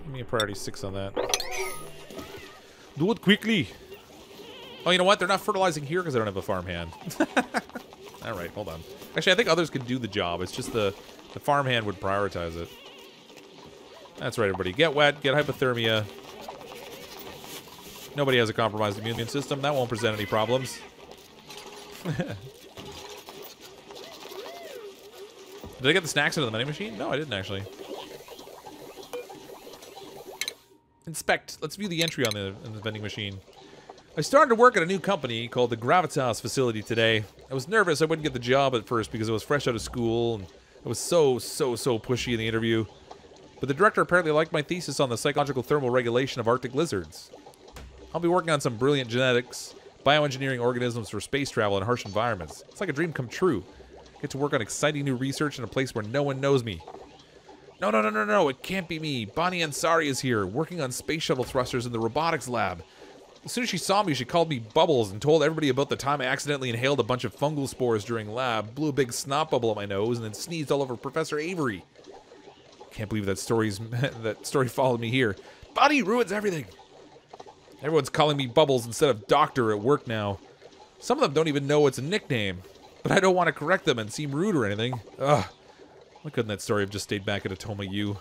Give me a priority 6 on that. Do it quickly. Oh, you know what? They're not fertilizing here because I don't have a farmhand. Alright, hold on. Actually, I think others could do the job. It's just the farmhand would prioritize it. That's right, everybody. Get wet, get hypothermia. Nobody has a compromised immune system. That won't present any problems. Did I get the snacks into the vending machine? No, I didn't actually. Inspect. Let's view the entry on the vending machine. I started to work at a new company called the Gravitas facility today. I was nervous I wouldn't get the job at first because I was fresh out of school and I was so pushy in the interview. But the director apparently liked my thesis on the psychological thermal regulation of Arctic lizards. I'll be working on some brilliant genetics, bioengineering organisms for space travel in harsh environments. It's like a dream come true. Get to work on exciting new research in a place where no one knows me. No, it can't be me. Bonnie Ansari is here, working on space shuttle thrusters in the robotics lab. As soon as she saw me, she called me Bubbles and told everybody about the time I accidentally inhaled a bunch of fungal spores during lab, blew a big snot bubble up my nose, and then sneezed all over Professor Avery. Can't believe that story followed me here. Bonnie ruins everything. Everyone's calling me Bubbles instead of Doctor at work now. Some of them don't even know it's a nickname, but I don't want to correct them and seem rude or anything. Ugh. Why couldn't that story have just stayed back at Atoma U?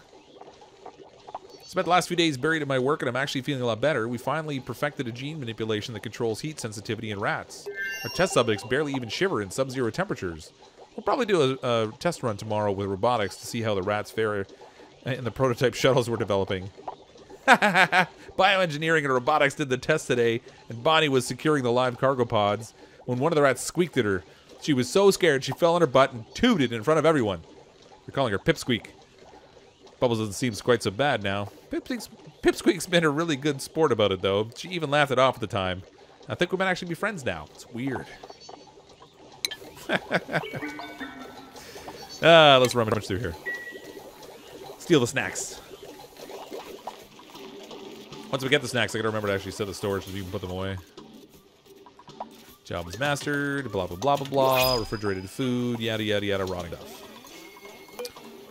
Spent the last few days buried in my work and I'm actually feeling a lot better. We finally perfected a gene manipulation that controls heat sensitivity in rats. Our test subjects barely even shiver in sub-zero temperatures. We'll probably do a test run tomorrow with robotics to see how the rats fare in the prototype shuttles we're developing. Bioengineering and robotics did the test today, and Bonnie was securing the live cargo pods when one of the rats squeaked at her. She was so scared she fell on her butt and tooted in front of everyone. We're calling her Pipsqueak. Bubbles doesn't seem quite so bad now. Pipsqueak's been a really good sport about it, though. She even laughed it off at the time. I think we might actually be friends now. It's weird. Let's rummage through here. Steal the snacks. Once we get the snacks, I gotta remember to actually set the storage so you can put them away. Job is mastered, blah, blah, blah, blah, blah. Refrigerated food, yada, yada, yada, rotting stuff.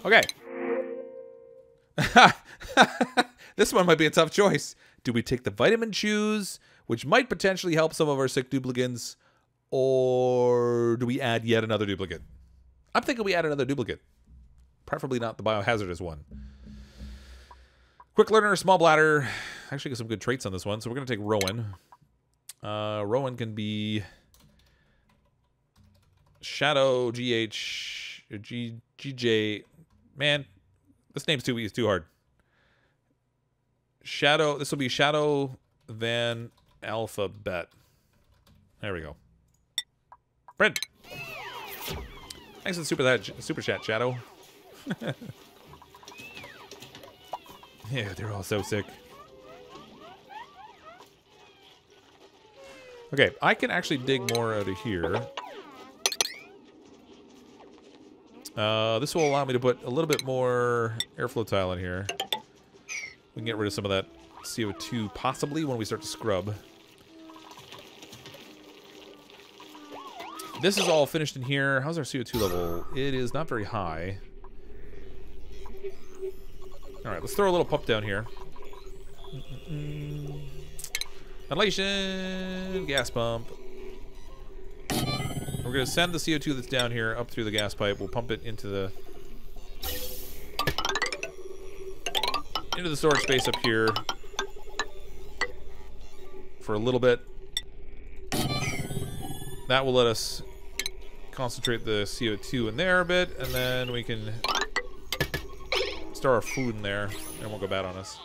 Okay. This one might be a tough choice. Do we take the vitamin chews, which might potentially help some of our sick duplicants, or do we add yet another duplicate? I'm thinking we add another duplicate. Preferably not the biohazardous one. Quick learner, small bladder. Actually got some good traits on this one, so we're going to take Rowan. Rowan can be Shadow, GJ. Man, this name's too hard. Shadow, this will be Shadow Van Alphabet. There we go. Print. Thanks for the super chat, Shadow. Yeah, they're all so sick. Okay, I can actually dig more out of here. This will allow me to put a little bit more airflow tile in here. We can get rid of some of that CO2 possibly when we start to scrub. This is all finished in here. How's our CO2 level? It is not very high. Alright, let's throw a little pump down here. Ventilation, gas pump. We're going to send the CO2 that's down here up through the gas pipe. We'll pump it into the storage space up here for a little bit. That will let us concentrate the CO2 in there a bit, and then we can store our food in there, and it won't go bad on us.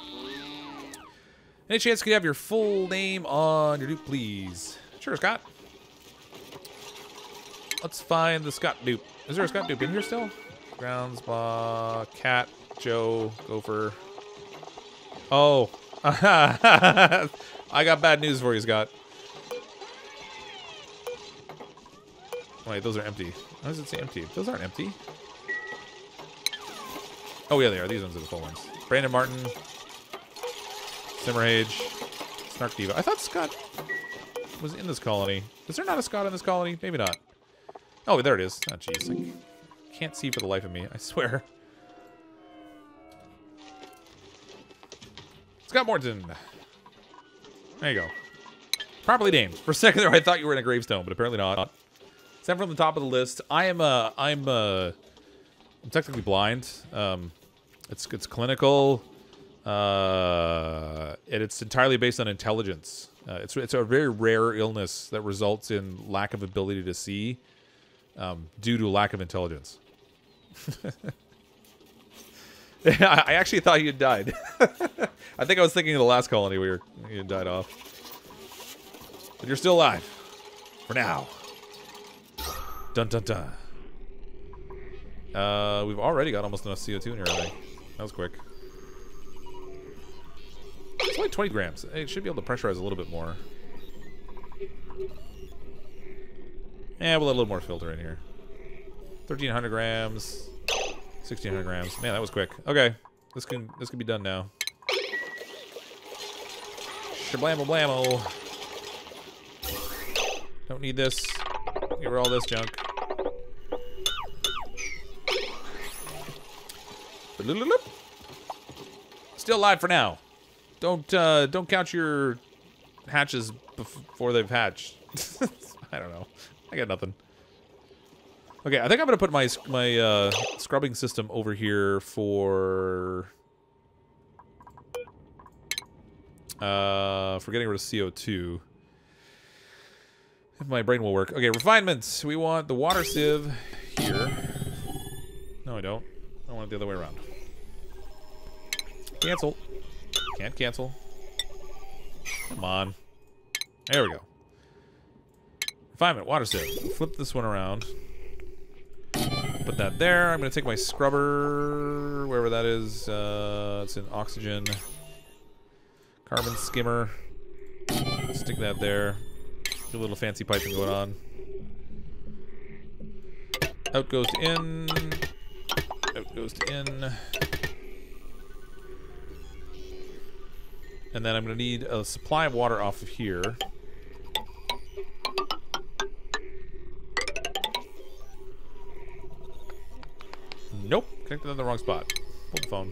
Any chance you could have your full name on your dupe, please? Sure, Scott. Let's find the Scott dupe. Is there a Scott dupe in here still? Grounds, blah, cat, Joe, gopher. Oh. I got bad news for you, Scott. Wait, those are empty. Why does it say empty? Those aren't empty. Oh, yeah, they are. These ones are the full ones. Brandon Martin. Simmerhage. Snark Diva. I thought Scott was in this colony. Is there not a Scott in this colony? Maybe not. Oh, there it is. Oh, jeez. I can't see for the life of me. I swear. Scott Morton. There you go. Properly named. For a second there, I thought you were in a gravestone, but apparently not. Sent from the top of the list. I'm technically blind. It's clinical. And it's entirely based on intelligence. It's a very rare illness that results in lack of ability to see due to lack of intelligence. I actually thought you had died. I think I was thinking of the last colony where you died off. But you're still alive. For now. Dun dun dun. We've already got almost enough CO2 in here, I think. That was quick. It's only 20 grams. It should be able to pressurize a little bit more. Yeah, we'll let a little more filter in here. 1,300 grams. 1,600 grams. Man, that was quick. Okay, this can be done now. Shablamo blamo. Don't need this. Get rid of all this junk. Still alive for now. Don't count your hatches before they've hatched. I don't know. I got nothing. Okay, I think I'm gonna put my scrubbing system over here for getting rid of CO2. If my brain will work. Okay, refinements. We want the water sieve here. No, I don't. I want it the other way around. Cancel. Can't cancel. Come on. There we go. Refinement, water sieve. Flip this one around. Put that there. I'm going to take my scrubber, wherever that is. It's in oxygen. Carbon skimmer. Stick that there. Get a little fancy piping going on. Out goes to in. Out goes to in. And then I'm going to need a supply of water off of here. Nope. Connected in the wrong spot. Hold the phone.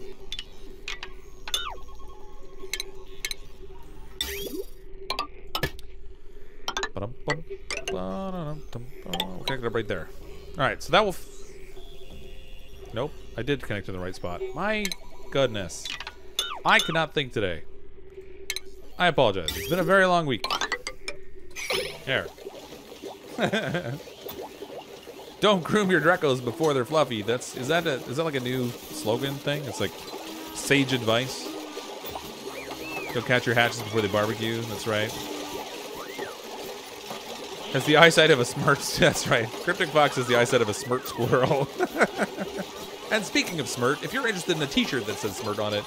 Connected up right there. Alright, so that will... Nope. I did connect to the right spot. My goodness. I cannot think today. I apologize. It's been a very long week. There. Don't groom your Drecos before they're fluffy. Is that like a new slogan thing? It's like sage advice. Don't catch your hatches before they barbecue. That's right. Has the eyesight of a smart. That's right. CrypticFox has the eyesight of a smart squirrel. And speaking of smart, if you're interested in a T-shirt that says smart on it,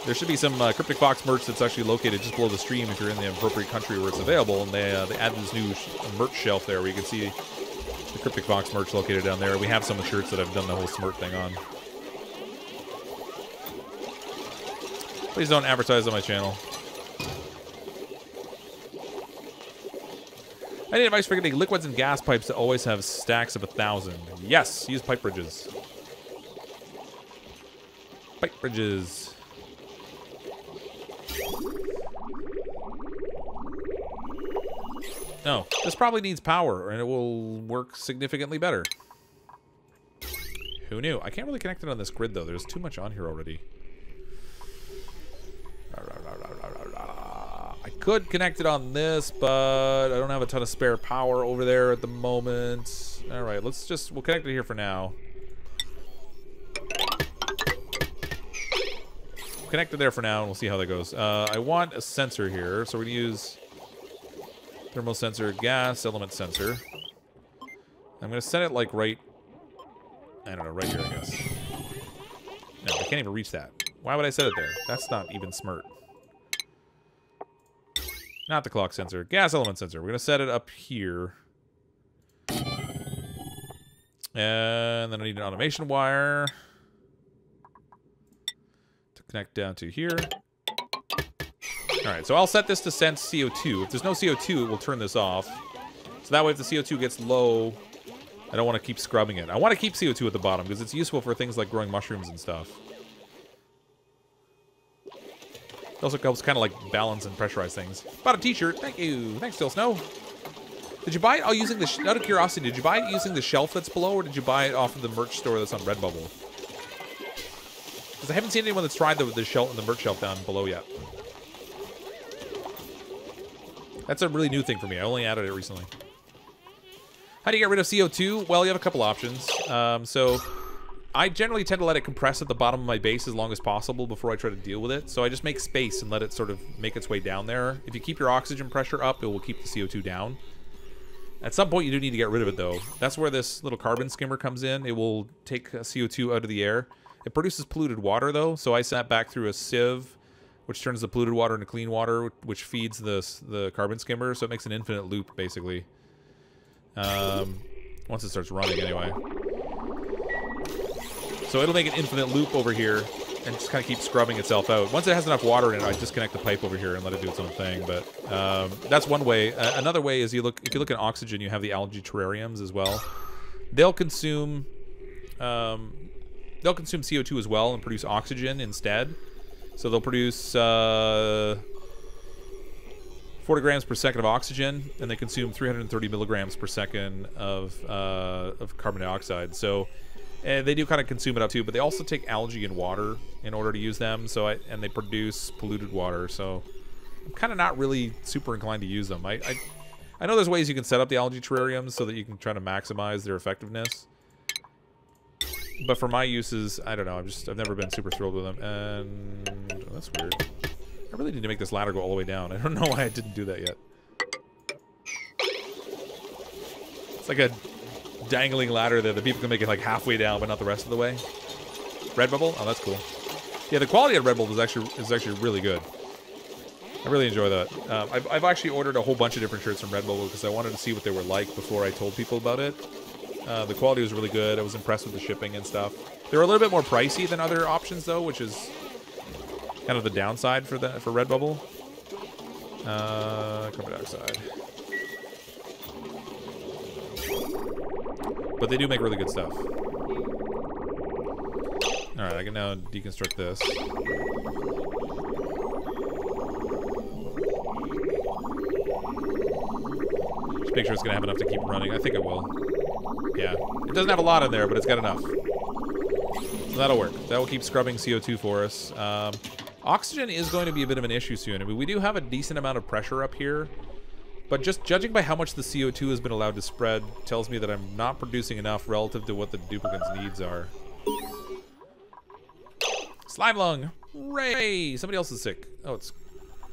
there should be some CrypticFox merch that's actually located just below the stream if you're in the appropriate country where it's available. And they added this new merch shelf there where you can see the CrypticFox merch located down there. We have some of the shirts that I've done the whole smart thing on. Please don't advertise on my channel. I need advice for getting liquids and gas pipes that always have stacks of 1,000. Yes, use pipe bridges. Pipe bridges. No, this probably needs power, and it will work significantly better. Who knew? I can't really connect it on this grid, though. There's too much on here already. I could connect it on this, but I don't have a ton of spare power over there at the moment. All right, we'll connect it here for now. We'll connect it there for now, and we'll see how that goes. I want a sensor here, so we're gonna use thermal sensor, gas element sensor. I'm gonna set it like right, I don't know, right here, I guess. No, I can't even reach that. Why would I set it there? That's not even smart. Not the clock sensor. Gas element sensor. We're going to set it up here. And then I need an automation wire to connect down to here. Alright, so I'll set this to sense CO2. If there's no CO2, it will turn this off. So that way if the CO2 gets low, I don't want to keep scrubbing it. I want to keep CO2 at the bottom because it's useful for things like growing mushrooms and stuff. It also helps kind of like balance and pressurize things. Bought a t-shirt. Thank you. Thanks, Still Snow. Did you buy it using the... Out of curiosity, did you buy it using the shelf that's below, or did you buy it off of the merch store that's on Redbubble? Because I haven't seen anyone that's tried the shelf and the merch shelf down below yet. That's a really new thing for me. I only added it recently. How do you get rid of CO2? Well, you have a couple options. So I generally tend to let it compress at the bottom of my base as long as possible before I try to deal with it. So I just make space and let it sort of make its way down there. If you keep your oxygen pressure up, it will keep the CO2 down. At some point, you do need to get rid of it, though. That's where this little carbon skimmer comes in. It will take CO2 out of the air. It produces polluted water, though, so I sent back through a sieve, which turns the polluted water into clean water, which feeds the carbon skimmer, so it makes an infinite loop, basically. Once it starts running, anyway. So it'll make an infinite loop over here and just kind of keep scrubbing itself out. Once it has enough water in it, I disconnect the pipe over here and let it do its own thing. But that's one way. Another way is if you look at oxygen, you have the algae terrariums as well. They'll consume CO2 as well and produce oxygen instead. So they'll produce 40 grams per second of oxygen, and they consume 330 milligrams per second of carbon dioxide. So they do kind of consume it up too, but they also take algae and water in order to use them. So and they produce polluted water. So I'm kind of not really super inclined to use them. I know there's ways you can set up the algae terrariums so that you can try to maximize their effectiveness. But for my uses, I don't know. I've never been super thrilled with them. And oh, that's weird. I really need to make this ladder go all the way down. I don't know why I didn't do that yet. It's like a dangling ladder there that people can make it like halfway down, but not the rest of the way. Redbubble? Oh, that's cool. Yeah, the quality of Redbubble is actually really good. I really enjoy that. I've actually ordered a whole bunch of different shirts from Redbubble because I wanted to see what they were like before I told people about it. The quality was really good. I was impressed with the shipping and stuff. They were a little bit more pricey than other options, though, which is kind of the downside for Redbubble. Carbon dioxide. But they do make really good stuff. Alright, I can now deconstruct this. Just make sure it's going to have enough to keep running. I think it will. Yeah. It doesn't have a lot in there, but it's got enough. So that'll work. That will keep scrubbing CO2 for us. Oxygen is going to be a bit of an issue soon. I mean, we do have a decent amount of pressure up here. But just judging by how much the CO2 has been allowed to spread tells me that I'm not producing enough relative to what the duplicants' needs are. Slime lung! Hooray! Somebody else is sick. Oh, it's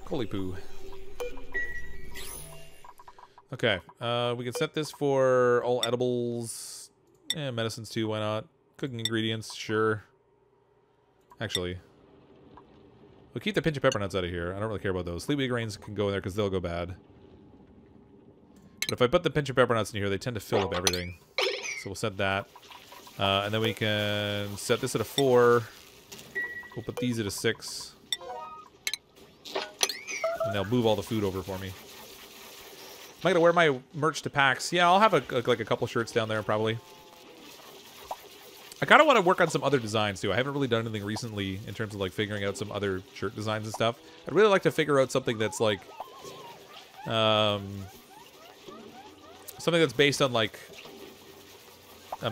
Coley Poo. Okay, we can set this for all edibles. Medicines too, why not? Cooking ingredients, sure. Actually, we'll keep the pinch of pepper nuts out of here. I don't really care about those. Sleepy grains can go in there because they'll go bad. But if I put the pinch of pepper nuts in here, they tend to fill up everything. So we'll set that. And then we can set this at a 4. We'll put these at a 6. And they'll move all the food over for me. Am I going to wear my merch to PAX? Yeah, I'll have like a couple shirts down there, probably. I kind of want to work on some other designs, too. I haven't really done anything recently in terms of, like, figuring out some other shirt designs and stuff. I'd really like to figure out something that's, like... something that's based on, like,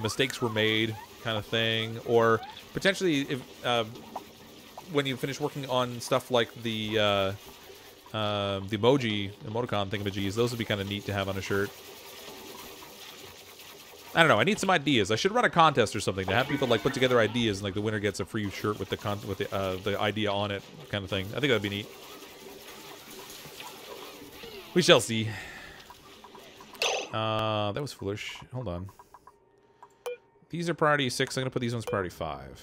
mistakes were made kind of thing. Or potentially, if when you finish working on stuff like the the emoticon thingamajiggies. Those would be kind of neat to have on a shirt. I don't know. I need some ideas. I should run a contest or something to have people like put together ideas, and like the winner gets a free shirt with the idea on it, kind of thing. I think that'd be neat. We shall see. That was foolish. Hold on. These are priority 6. I'm gonna put these ones priority 5.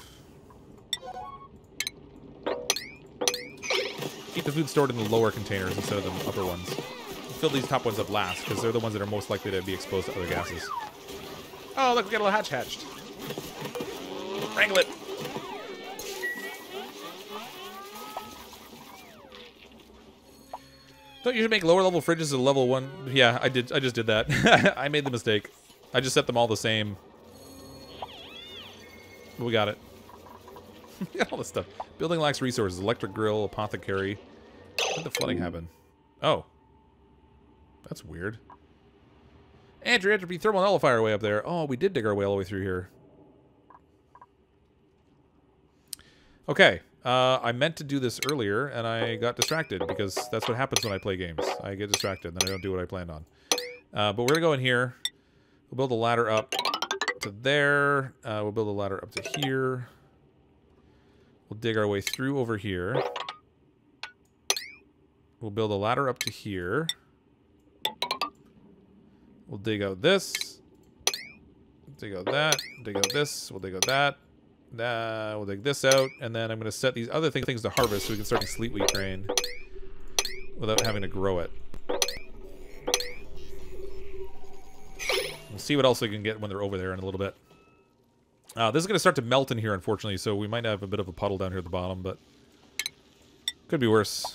Keep the food stored in the lower containers instead of the upper ones. Fill these top ones up last because they're the ones that are most likely to be exposed to other gases. Oh, look, we got a little hatch hatched. Wrangle it. Don't you make lower level fridges at level 1? Yeah, I did. I just did that. I made the mistake. I just set them all the same. But we got it. We got all this stuff. Building lacks resources. Electric grill, apothecary. When did the flooding happen? Oh. That's weird. Entropy thermal nullifier way up there. Oh, we did dig our way all the way through here. Okay. I meant to do this earlier, and I got distracted, because that's what happens when I play games. I get distracted, and then I don't do what I planned on. But we're going to go in here. We'll build a ladder up to there. We'll build a ladder up to here. We'll dig our way through over here. We'll build a ladder up to here. We'll dig out this. Dig out that. Dig out this. We'll dig out that. We'll dig this out. And then I'm going to set these other things to harvest so we can start a sleet wheat grain without having to grow it. We'll see what else we can get when they're over there in a little bit. This is going to start to melt in here, unfortunately, so we might have a bit of a puddle down here at the bottom, but could be worse.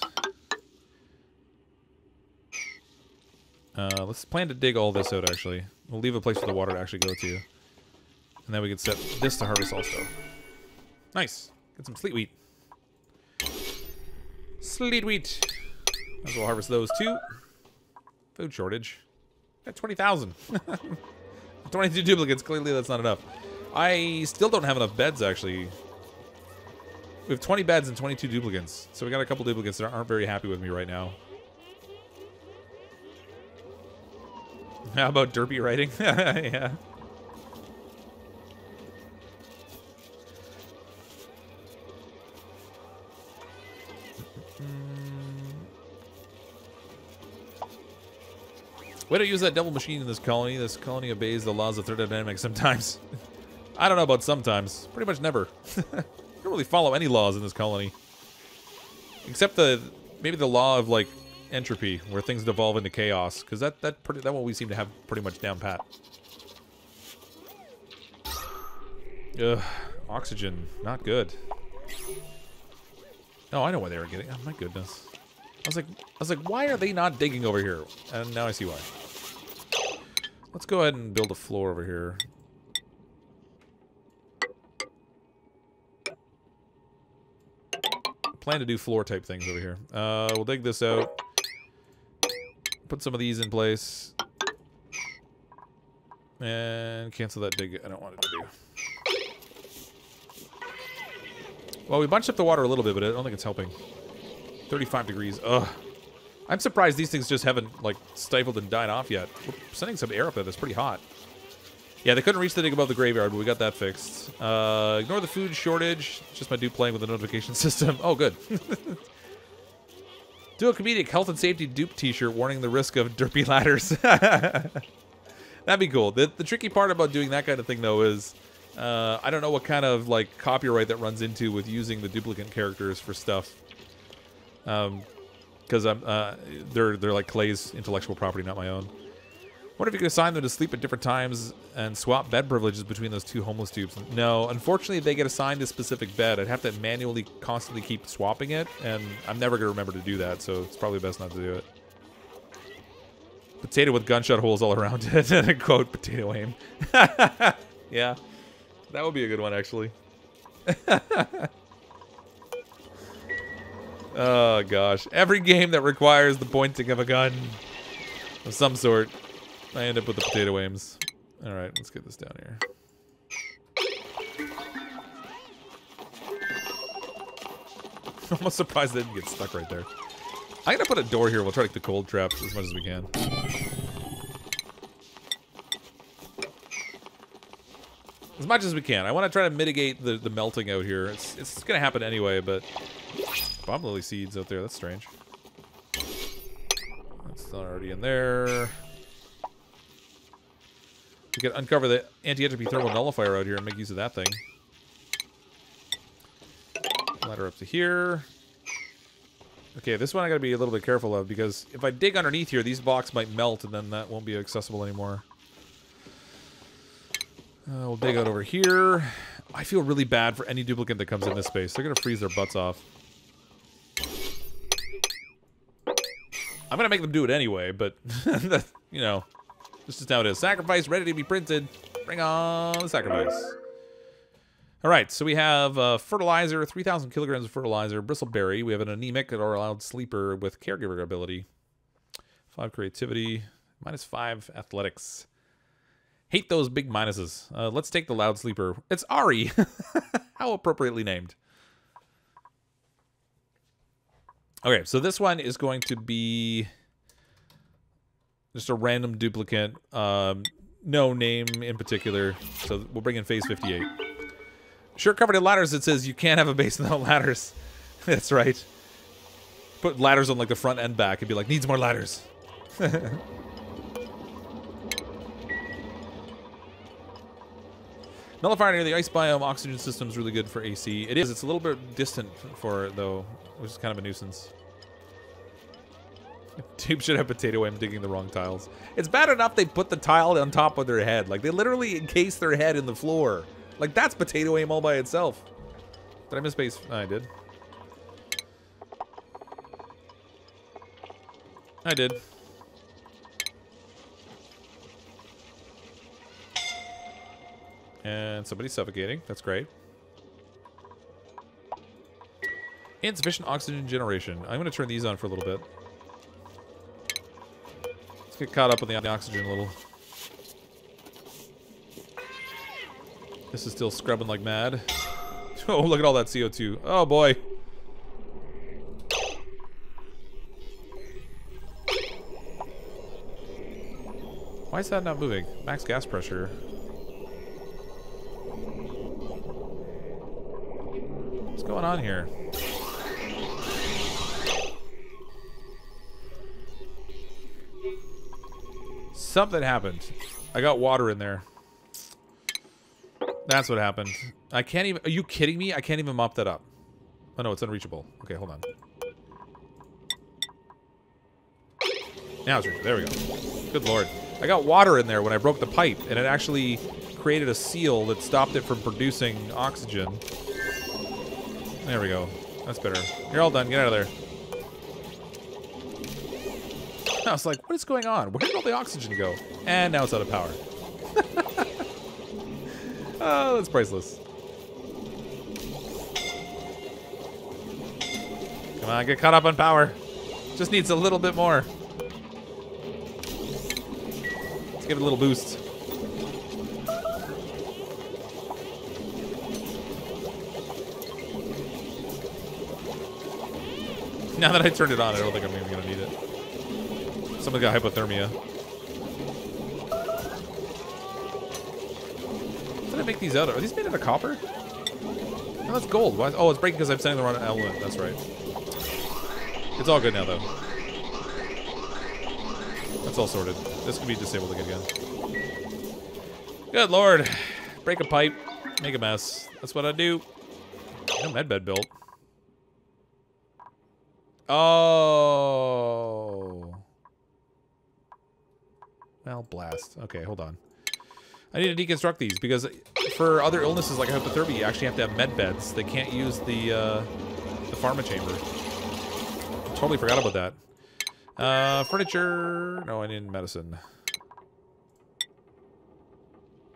Let's plan to dig all this out, actually. We'll leave a place for the water to actually go to. And then we can set this to harvest also. Nice. Get some sleet wheat. Sleet wheat. Might as well harvest those too. Food shortage. Got 20,000. 22 duplicates. Clearly that's not enough. I still don't have enough beds, actually. We have 20 beds and 22 duplicates. So we got a couple duplicates that aren't very happy with me right now. How about derpy writing? Yeah. Way to use that double machine in this colony. This colony obeys the laws of thermodynamics sometimes. I don't know about sometimes. Pretty much never. Don't really follow any laws in this colony. Except maybe the law of, like, entropy, where things devolve into chaos, because that one we seem to have pretty much down pat. Ugh, oxygen, not good. Oh, I know why they were getting. Oh my goodness. I was like, why are they not digging over here? And now I see why. Let's go ahead and build a floor over here. Plan to do floor type things over here. We'll dig this out. Put some of these in place. And cancel that dig. I don't want it to do. Well, we bunched up the water a little bit, but I don't think it's helping. 35 degrees. Ugh. I'm surprised these things just haven't, like, stifled and died off yet. We're sending some air up there that's pretty hot. Yeah, they couldn't reach the dig above the graveyard, but we got that fixed. Ignore the food shortage. It's just my dude playing with the notification system. Oh, good. Do a comedic health and safety dupe t-shirt warning the risk of derpy ladders. That'd be cool. The tricky part about doing that kind of thing, though, is I don't know what kind of, like, copyright that runs into with using the duplicant characters for stuff. Because they're like Clay's intellectual property, not my own. What if you could assign them to sleep at different times and swap bed privileges between those two homeless dupes? No, unfortunately, they get assigned a specific bed. I'd have to manually constantly keep swapping it, and I'm never going to remember to do that, so it's probably best not to do it. Potato with gunshot holes all around it. And quote, potato aim. Yeah, that would be a good one, actually. Oh, gosh. Every game that requires the pointing of a gun of some sort, I end up with the potato aims. Alright, let's get this down here. I'm almost surprised they didn't get stuck right there. I'm gonna put a door here. We'll try to get the cold traps as much as we can. As much as we can. I want to try to mitigate the melting out here. It's gonna happen anyway, but bomb lily seeds out there. That's strange. That's not already in there. We could uncover the anti-entropy thermal nullifier out here and make use of that thing. Ladder up to here. Okay, this one I gotta be a little bit careful of because if I dig underneath here, these blocks might melt and then that won't be accessible anymore. We'll dig out over here. I feel really bad for any duplicant that comes in this space. They're gonna freeze their butts off. I'm gonna make them do it anyway, but you know, this is how it is. Sacrifice ready to be printed. Bring on the sacrifice. All right, so we have fertilizer, 3,000 kilograms of fertilizer, bristleberry. We have an anemic or allowed sleeper with caregiver ability. 5 creativity, -5 athletics. Hate those big minuses. Let's take the loud sleeper. It's Ari. How appropriately named. Okay, so this one is going to be just a random duplicant. No name in particular. So we'll bring in phase 58. Sure, covered in ladders, it says you can't have a base without ladders. That's right. Put ladders on like the front and back and be like, needs more ladders. Nullifier near the ice biome oxygen system is really good for AC. It is. It's a little bit distant for it, though, which is kind of a nuisance. Tube should have potato aim digging the wrong tiles. It's bad enough they put the tile on top of their head. Like, they literally encase their head in the floor. Like, that's potato aim all by itself. Did I miss base? Oh, I did. I did. And somebody's suffocating. That's great. Insufficient oxygen generation. I'm going to turn these on for a little bit. Let's get caught up on the oxygen a little. This is still scrubbing like mad. Oh, look at all that CO2. Oh, boy. Why is that not moving? Max gas pressure. What's going on here? Something happened. I got water in there. That's what happened. I can't even... Are you kidding me? I can't even mop that up. Oh, no, it's unreachable. Okay, hold on. Now it's reachable. There we go. Good lord. I got water in there when I broke the pipe, and it actually created a seal that stopped it from producing oxygen. There we go. That's better. You're all done. Get out of there. I was like, what is going on? Where did all the oxygen go? And now it's out of power. Oh, that's priceless. Come on, get caught up on power. Just needs a little bit more. Let's give it a little boost. Now that I turned it on, I don't think I'm even going to need it. Someone got hypothermia. Did I make these out of? Are these made out of copper? No, that's gold. Why? Oh, it's breaking because I'm sending the wrong element. That's right. It's all good now, though. That's all sorted. This can be disabled again. Good lord. Break a pipe. Make a mess. That's what I do. No medbed built. Oh. Well, blast. Okay, hold on. I need to deconstruct these because for other illnesses like hypothermia, you actually have to have med beds. They can't use the pharma chamber. Totally forgot about that. Furniture. No, I need medicine.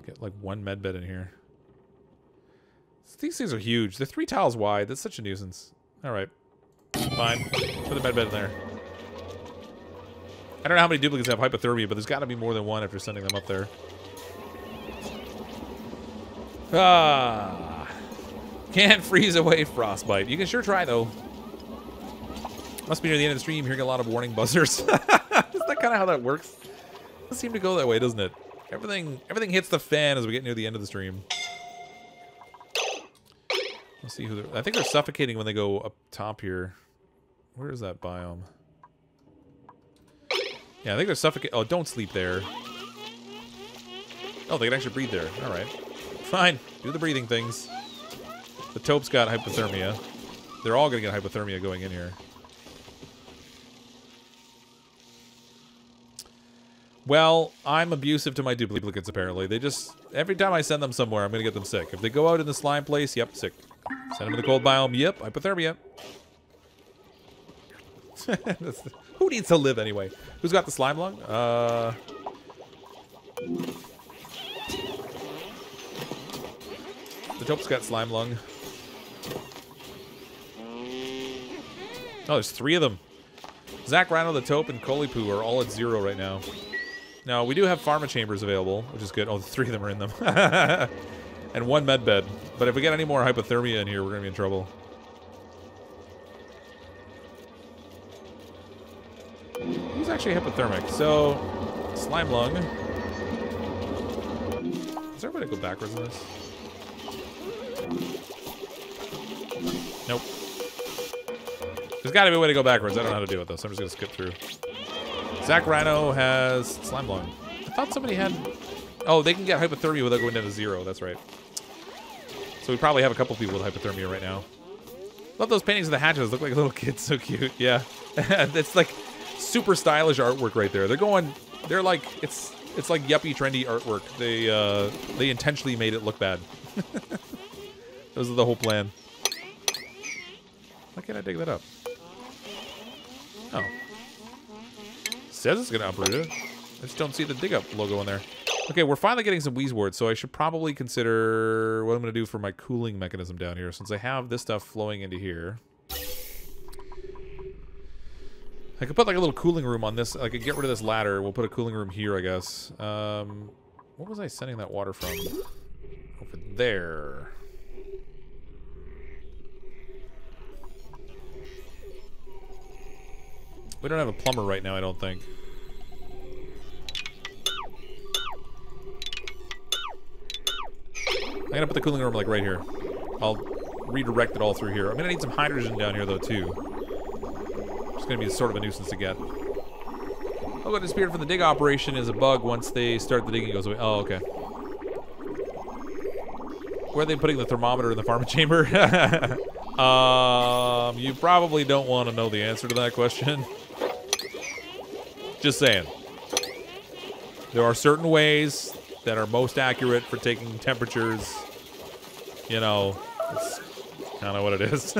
Get like one med bed in here. These things are huge. They're 3 tiles wide. That's such a nuisance. All right. Fine. Put the med bed in there. I don't know how many duplicates have hypothermia, but there's got to be more than one after sending them up there. Ah. Can't freeze away frostbite. You can sure try, though. Must be near the end of the stream, hearing a lot of warning buzzers. Isn't that kind of how that works? It doesn't seem to go that way, doesn't it? Everything hits the fan as we get near the end of the stream. Let's see who I think they're suffocating when they go up top here. Where is that biome? Yeah, I think they're suffocating. Oh, don't sleep there. Oh, they can actually breathe there. All right. Fine. Do the breathing things. The taupe's got hypothermia. They're all going to get hypothermia going in here. Well, I'm abusive to my duplicates, apparently. They just... Every time I send them somewhere, I'm going to get them sick. If they go out in the slime place, yep, sick. Send them to the cold biome, yep, hypothermia. Who needs to live anyway? Who's got the slime lung? The taupe's got slime lung. Oh, there's 3 of them. Zach, Rhino, the taupe, and Colipoo are all at 0 right now. Now, we do have pharma chambers available, which is good. Oh, 3 of them are in them. And 1 med bed. But if we get any more hypothermia in here, we're going to be in trouble. Who's actually hypothermic? So, slime lung. Is there a way to go backwards in this? Nope. There's got to be a way to go backwards. I don't know how to do it, though, so I'm just going to skip through. Zach Rhino has slime lung. I thought somebody had... Oh, they can get hypothermia without going down to 0. That's right. So we probably have a couple people with hypothermia right now. Love those paintings of the hatches. Look like little kids. So cute. Yeah. It's like super stylish artwork right there. They're going... They're like... It's like yuppie trendy artwork. They intentionally made it look bad. That was the whole plan. Why can't I dig that up? Oh. Says it's going to uproot it. I just don't see the dig up logo in there. Okay, we're finally getting some wheezeworts, so I should probably consider what I'm going to do for my cooling mechanism down here, since I have this stuff flowing into here. I could put like a little cooling room on this. I could get rid of this ladder. We'll put a cooling room here, I guess. What was I sending that water from? Over there. We don't have a plumber right now, I don't think. I'm gonna put the cooling room like right here. I'll redirect it all through here. I'm gonna need some hydrogen down here though too. It's gonna be sort of a nuisance to get. Oh, what disappeared from the dig operation is a bug. Once they start the digging, it goes away. Oh, okay. Where are they putting the thermometer in the pharma chamber? You probably don't want to know the answer to that question. Just saying. There are certain ways that are most accurate for taking temperatures. You know, it's kind of what it is.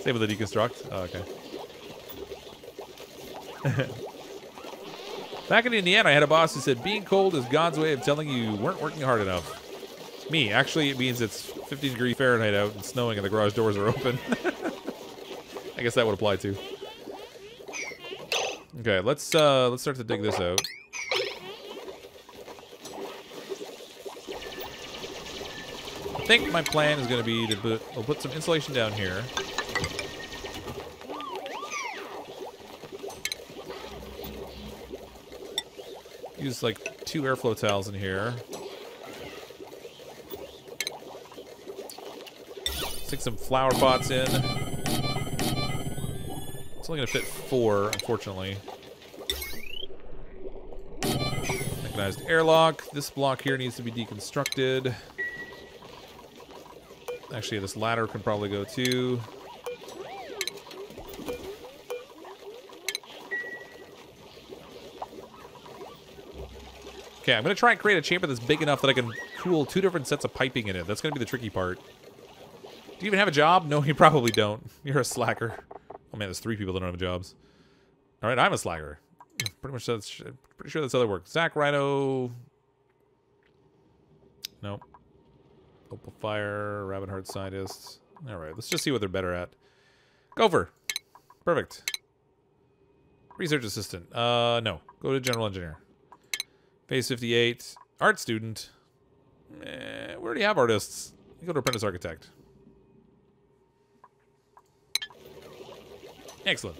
Same with the deconstruct. Oh, okay. Back in Indiana, I had a boss who said, being cold is God's way of telling you weren't working hard enough. Me, actually, it means it's 50 degrees Fahrenheit out and snowing and the garage doors are open. I guess that would apply too. Okay, let's start to dig this out. I think my plan is going to be to we'll put some insulation down here. Use like 2 airflow towels in here. Stick some flower pots in. It's only going to fit 4, unfortunately. Mechanized airlock. This block here needs to be deconstructed. Actually, this ladder can probably go too. Okay, I'm going to try and create a chamber that's big enough that I can cool 2 different sets of piping in it. That's going to be the tricky part. Do you even have a job? No, you probably don't. You're a slacker. Oh man, there's 3 people that don't have jobs. All right, I'm a slacker. Pretty sure that's how that works. Zach, Rhino. Nope. Opal Fire, Rabbit Heart Scientists. All right, let's just see what they're better at. Gopher. Perfect. Research Assistant. No. Go to General Engineer. Phase 58. Art Student. We already have artists. You go to Apprentice Architect. Excellent.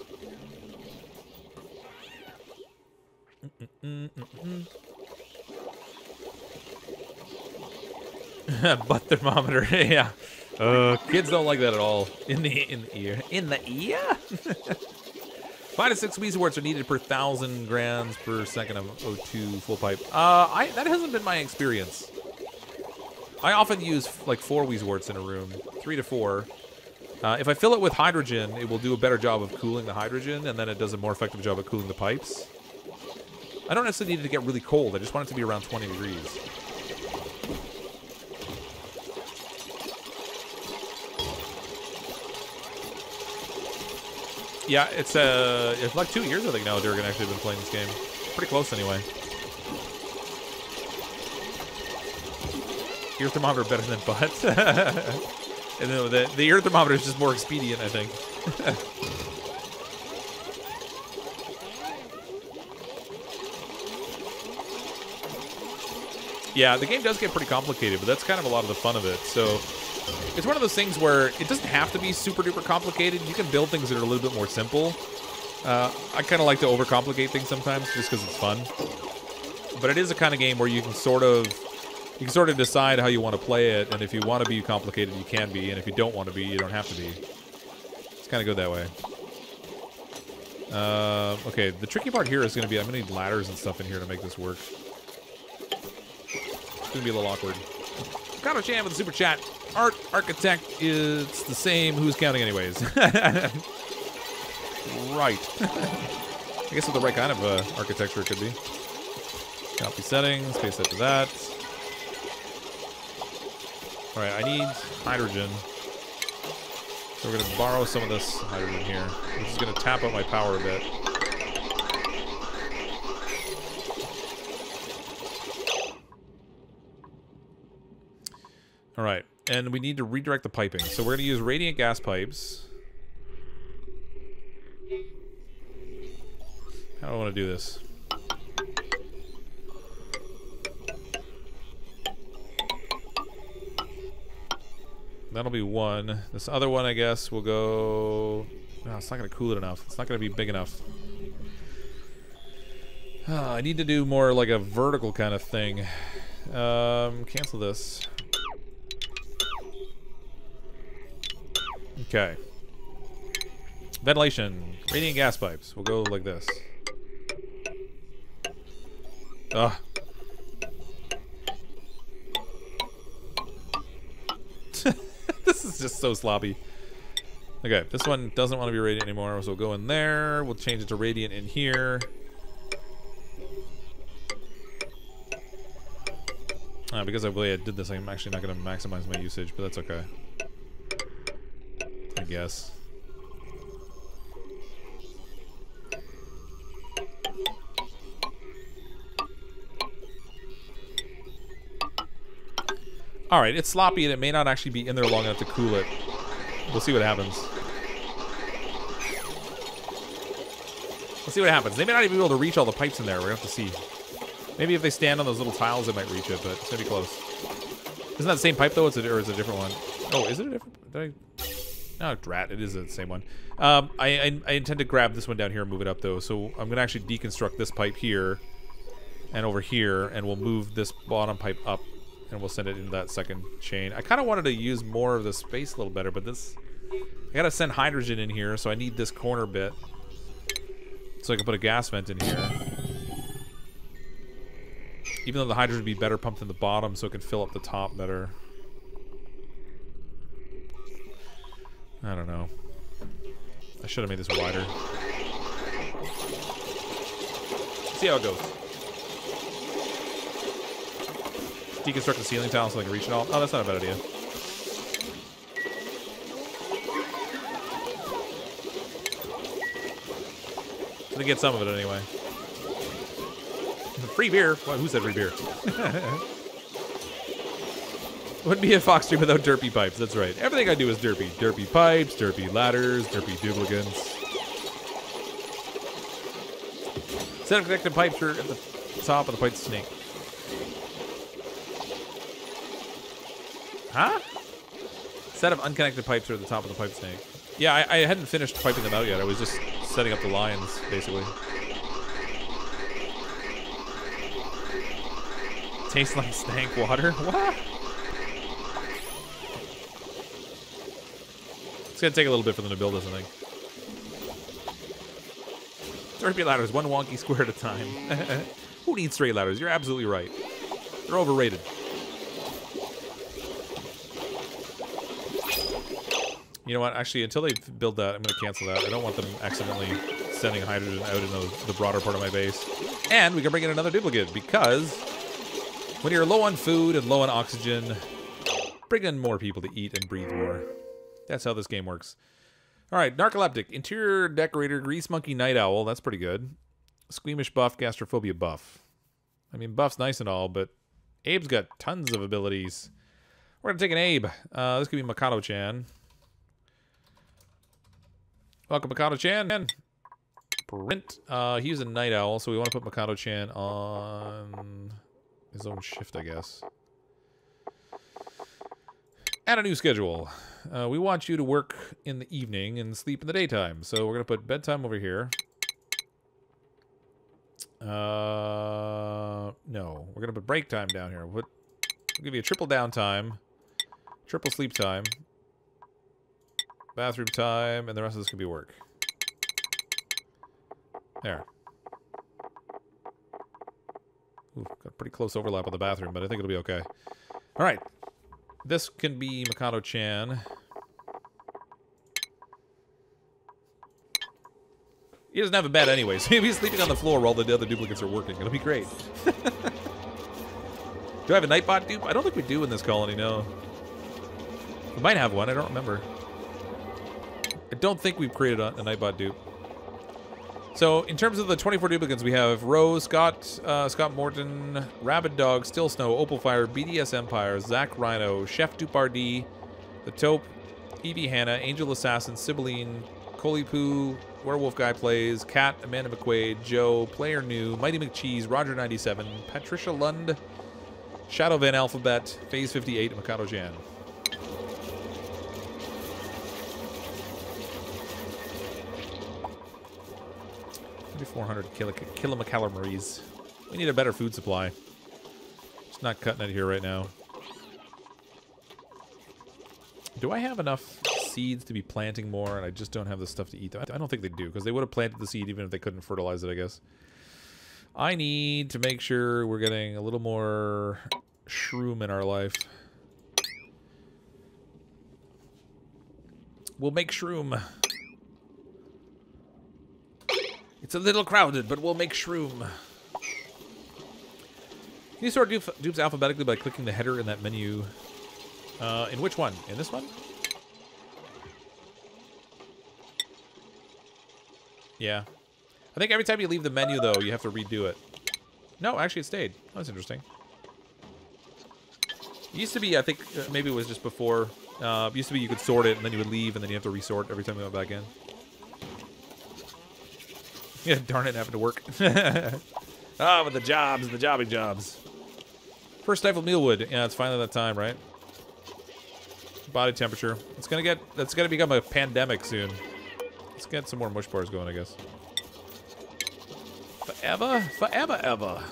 Butt thermometer, yeah. Kids don't like that at all. In the ear. In the ear? 5 to 6 Wheezy worts are needed per 1,000 grams per second of O2 full pipe. That hasn't been my experience. I often use like 4 Wheezy worts in a room, 3 to 4. If I fill it with hydrogen, it will do a better job of cooling the hydrogen, and then it does a more effective job of cooling the pipes. I don't necessarily need it to get really cold. I just want it to be around 20 degrees. Yeah, it's like 2 years, I think, now Durgan actually been playing this game. Pretty close, anyway. Ear thermometer better than butt. And the ear thermometer is just more expedient, I think. Yeah, the game does get pretty complicated, but that's kind of a lot of the fun of it. So it's one of those things where it doesn't have to be super duper complicated. You can build things that are a little bit more simple. I kind of like to overcomplicate things sometimes just because it's fun. But it is a kind of game where you can sort of decide how you want to play it, and if you want to be complicated, you can be, and if you don't want to be, you don't have to be. It's kind of good that way. Okay, the tricky part here is going to be I'm going to need ladders and stuff in here to make this work. It's going to be a little awkward. Kato Chan with a super chat. Art Architect is the same. Who's counting anyways? Right. I guess with the right kind of architecture it could be. Copy settings, paste that to that. Alright, I need hydrogen. So we're going to borrow some of this hydrogen here. This is going to tap up my power a bit. Alright, and we need to redirect the piping. So we're going to use radiant gas pipes. How do I want to do this? That'll be one. This other one, I guess, will go... No, it's not going to cool it enough. It's not going to be big enough. I need to do more like a vertical kind of thing. Cancel this. Okay. Ventilation. Radiant gas pipes. We'll go like this. Ugh. This is just so sloppy. Okay, this one doesn't want to be radiant anymore, so we'll go in there. We'll change it to radiant in here. Because I did this, I'm actually not going to maximize my usage, but that's okay. I guess. Alright, it's sloppy and it may not actually be in there long enough to cool it. We'll see what happens. Let's see what happens. They may not even be able to reach all the pipes in there. We're going to have to see. Maybe if they stand on those little tiles, they might reach it, but it's going to be close. Isn't that the same pipe, though? Or is it a different one? Oh, is it a different... No, drat. It is the same one. I intend to grab this one down here and move it up, though. So I'm going to actually deconstruct this pipe here and over here, and we'll move this bottom pipe up, and we'll send it into that second chain. I kind of wanted to use more of the space a little better, but this... I got to send hydrogen in here, so I need this corner bit so I can put a gas vent in here. Even though the hydrogen would be better pumped in the bottom so it can fill up the top better. I don't know. I should have made this wider. See how it goes. Deconstruct the ceiling tile so I can reach it all. Oh, that's not a bad idea. So they get some of it anyway. Free beer? Well, who said free beer? Wouldn't be a Fox stream without derpy pipes. That's right. Everything I do is derpy. Derpy pipes, derpy ladders, derpy duplicants. Set of connected pipes are at the top of the pipe snake. Huh? Set of unconnected pipes are at the top of the pipe snake. Yeah, I hadn't finished piping them out yet. I was just setting up the lines, basically. Tastes like stank water? What? It's gonna take a little bit for them to build this, I think. Straight ladders, one wonky square at a time. Who needs straight ladders? You're absolutely right. They're overrated. You know what? Actually, until they build that, I'm going to cancel that. I don't want them accidentally sending hydrogen out in the broader part of my base. And we can bring in another duplicate, because when you're low on food and low on oxygen, bring in more people to eat and breathe more. That's how this game works. All right, narcoleptic, interior decorator, grease monkey, night owl. That's pretty good. Squeamish buff, gastrophobia buff. I mean, buff's nice and all, but Abe's got tons of abilities. We're going to take an Abe. This could be Mk2-chan. Welcome, Mk2-chan. Print. He's a night owl, so we want to put Mk2-chan on his own shift, I guess. Add a new schedule. We want you to work in the evening and sleep in the daytime. So we're going to put bedtime over here. No. We're going to put break time down here. We'll give you a triple downtime, triple sleep time, bathroom time, and the rest of this can be work. There. Ooh, got pretty close overlap on the bathroom, but I think it'll be okay. All right. This can be Mk2-chan. He doesn't have a bed anyway, so he's sleeping on the floor while the other duplicates are working. It'll be great. Do I have a Nightbot dupe? I don't think we do in this colony, no. We might have one, I don't remember. I don't think we've created a Nightbot dupe. So, in terms of the 24 duplicants, we have Rose, Scott Morton, Rabid Dog, Still Snow, Opal Fire, BDS Empire, Zach Rhino, Chef Dupardi, The Taupe, Evie Hannah, Angel Assassin, Sibylline, Coley Poo, Werewolf Guy Plays, Kat, Amanda McQuaid, Joe, Player New, Mighty McCheese, Roger97, Patricia Lund, Shadow Van Alphabet, Phase 58, and Mk2-chan. 400 kilocalories. We need a better food supply. Just not cutting it here right now. Do I have enough seeds to be planting more, and I just don't have the stuff to eat them? I don't think they do, because they would have planted the seed even if they couldn't fertilize it, I guess. I need to make sure we're getting a little more shroom in our life. We'll make shroom. It's a little crowded, but we'll make shroom. Can you sort dupes alphabetically by clicking the header in that menu? In which one? In this one? Yeah. I think every time you leave the menu, though, you have to redo it. No, actually it stayed. That's interesting. It used to be, I think, maybe it was just before. It used to be you could sort it, and then you would leave, and then you have to resort every time you went back in. Yeah, darn it, having to work. Ah, with the jobs, the jobbing jobs. First stifled mealwood. Yeah, it's finally that time, right? Body temperature. That's gonna become a pandemic soon. Let's get some more mush bars going, I guess. Forever, forever, ever.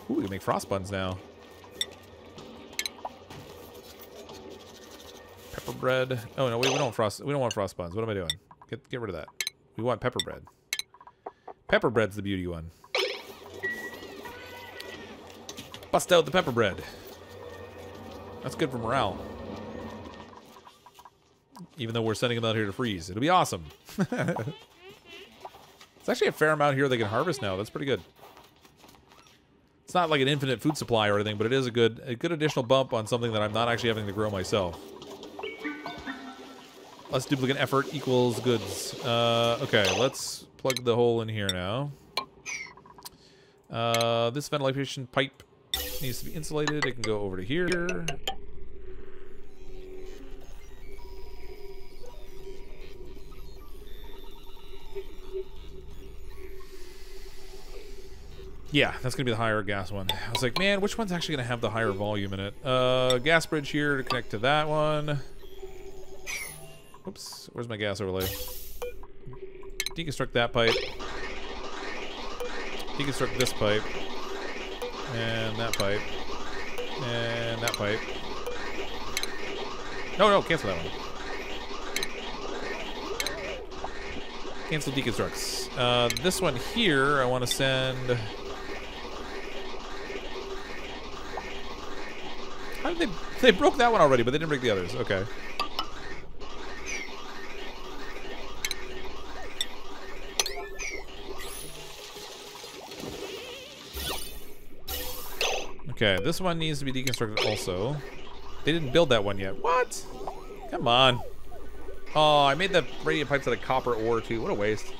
Ooh, we can make frost buns now. Pepper bread. Oh no, wait, we don't want frost buns. What am I doing? Get rid of that. We want pepper bread. Pepper bread's the beauty one. Bust out the pepper bread. That's good for morale. Even though we're sending them out here to freeze. It'll be awesome. It's actually a fair amount here they can harvest now. That's pretty good. It's not like an infinite food supply or anything, but it is a good additional bump on something that I'm not actually having to grow myself. Less duplicate effort equals goods. Okay, let's plug the hole in here now. This ventilation pipe needs to be insulated. It can go over to here. Yeah, that's going to be the higher gas one. I was like, man, which one's actually going to have the higher volume in it? Gas bridge here to connect to that one. Oops, where's my gas overlay? Deconstruct that pipe. Deconstruct this pipe. And that pipe. And that pipe. No, cancel that one. Cancel deconstructs. This one here, I want to send... How did they broke that one already, but they didn't break the others. Okay. Okay, this one needs to be deconstructed also. They didn't build that one yet. What? Come on. Oh, I made the radiant pipes out of copper ore too. What a waste.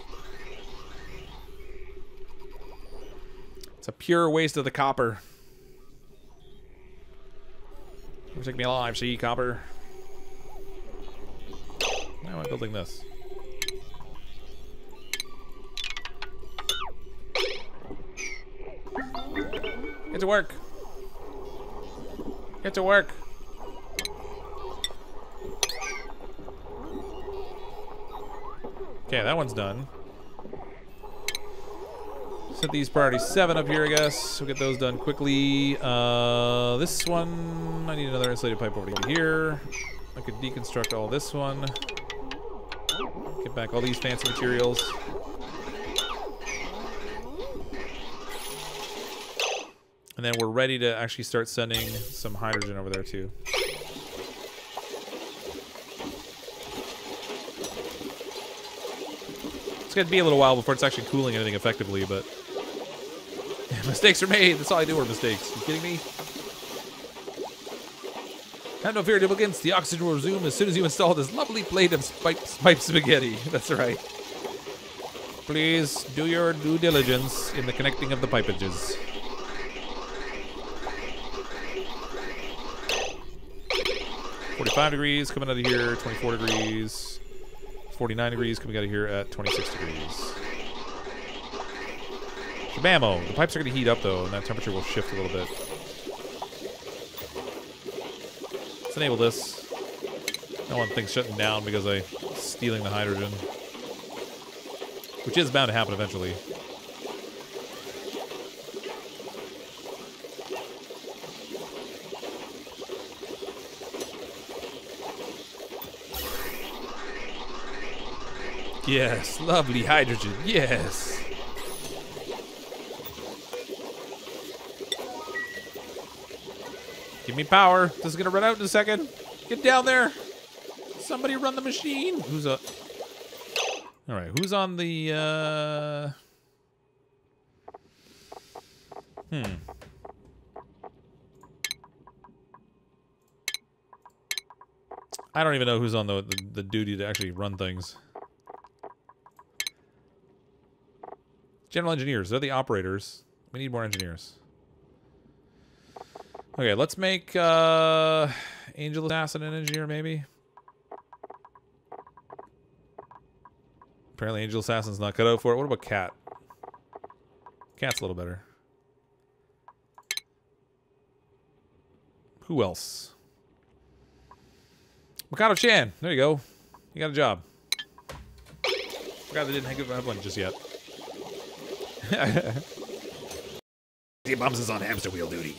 It's a pure waste of the copper. Take me alive, see, copper. Now I'm building this. Get to work. Get to work. Okay, that one's done. Set these priority 7 up here, I guess. We'll get those done quickly. This one, I need another insulated pipe over to here. I could deconstruct all this one. Get back all these fancy materials. And then we're ready to actually start sending some hydrogen over there too. It's gonna be a little while before it's actually cooling anything effectively, but mistakes are made. That's all I do are mistakes. You kidding me? Have no fear, duplicants. The oxygen will resume as soon as you install this lovely plate of pipe spaghetti. That's right. Please do your due diligence in the connecting of the pipages. $45 coming out of here, 24 degrees, 49 degrees coming out of here at 26 degrees. Shabamo! The pipes are going to heat up though, and that temperature will shift a little bit. Let's enable this. I don't want things shutting down because I'm stealing the hydrogen, which is bound to happen eventually. Yes, lovely hydrogen, yes. Give me power. This is gonna run out in a second. Get down there. Somebody run the machine. Who's up? All right, who's on the, I don't even know who's on the duty to actually run things. General engineers, they're the operators. We need more engineers. Okay, let's make Angel Assassin an engineer, maybe. Apparently Angel Assassin's not cut out for it. What about Cat? Cat's a little better. Who else? Mk2, there you go. You got a job. Forgot they didn't have one just yet. The bums is on hamster wheel duty.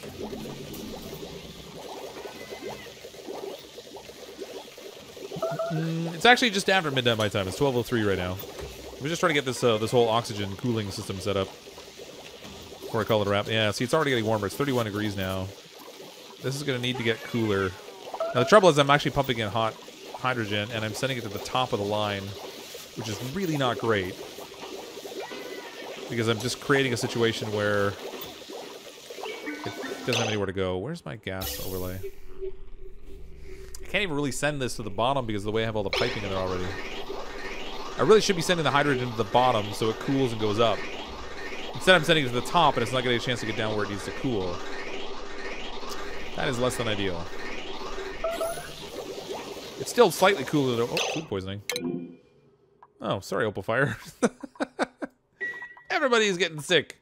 It's actually just after midnight my time. It's 12:03 right now. We're just trying to get this this whole oxygen cooling system set up before I call it a wrap. Yeah, see, it's already getting warmer. It's 31 degrees now. This is going to need to get cooler. Now, the trouble is I'm actually pumping in hot hydrogen, and I'm sending it to the top of the line, which is really not great. Because I'm just creating a situation where it doesn't have anywhere to go. Where's my gas overlay? I can't even really send this to the bottom because of the way I have all the piping in there already. I really should be sending the hydrogen to the bottom so it cools and goes up. Instead I'm sending it to the top and it's not getting a chance to get down where it needs to cool. That is less than ideal. It's still slightly cooler than... Oh, food poisoning. Oh, sorry, Opal Fire. Everybody's getting sick.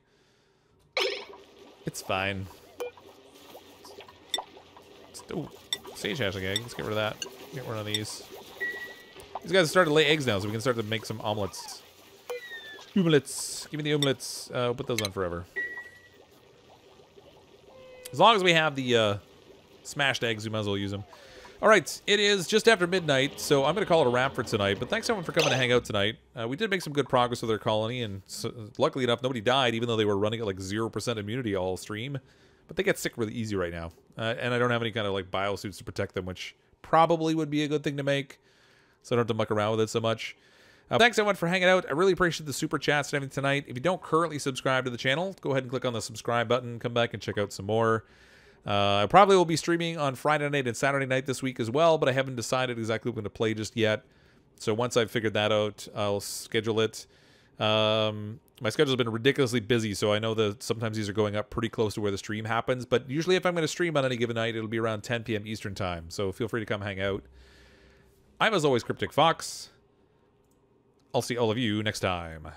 It's fine. Still... Sage hashing egg. Let's get rid of that. Get rid of these. These guys have started to lay eggs now, so we can start to make some omelets. Omelets. Give me the omelets. We'll put those on forever. As long as we have the smashed eggs, we might as well use them. All right, it is just after midnight, so I'm going to call it a wrap for tonight. But thanks, everyone, for coming to hang out tonight. We did make some good progress with our colony, and so, luckily enough, nobody died, even though they were running at like 0% immunity all stream. But they get sick really easy right now. And I don't have any kind of like biosuits to protect them, which probably would be a good thing to make, so I don't have to muck around with it so much. Thanks, everyone, for hanging out. I really appreciate the super chats and everything tonight. If you don't currently subscribe to the channel, go ahead and click on the subscribe button. Come back and check out some more. I probably will be streaming on Friday night and Saturday night this week as well, but I haven't decided exactly what I'm going to play just yet. So once I've figured that out, I'll schedule it. My schedule's been ridiculously busy, so I know that sometimes these are going up pretty close to where the stream happens. But usually if I'm going to stream on any given night, it'll be around 10 p.m. Eastern time. So feel free to come hang out. I'm, as always, CrypticFox. I'll see all of you next time.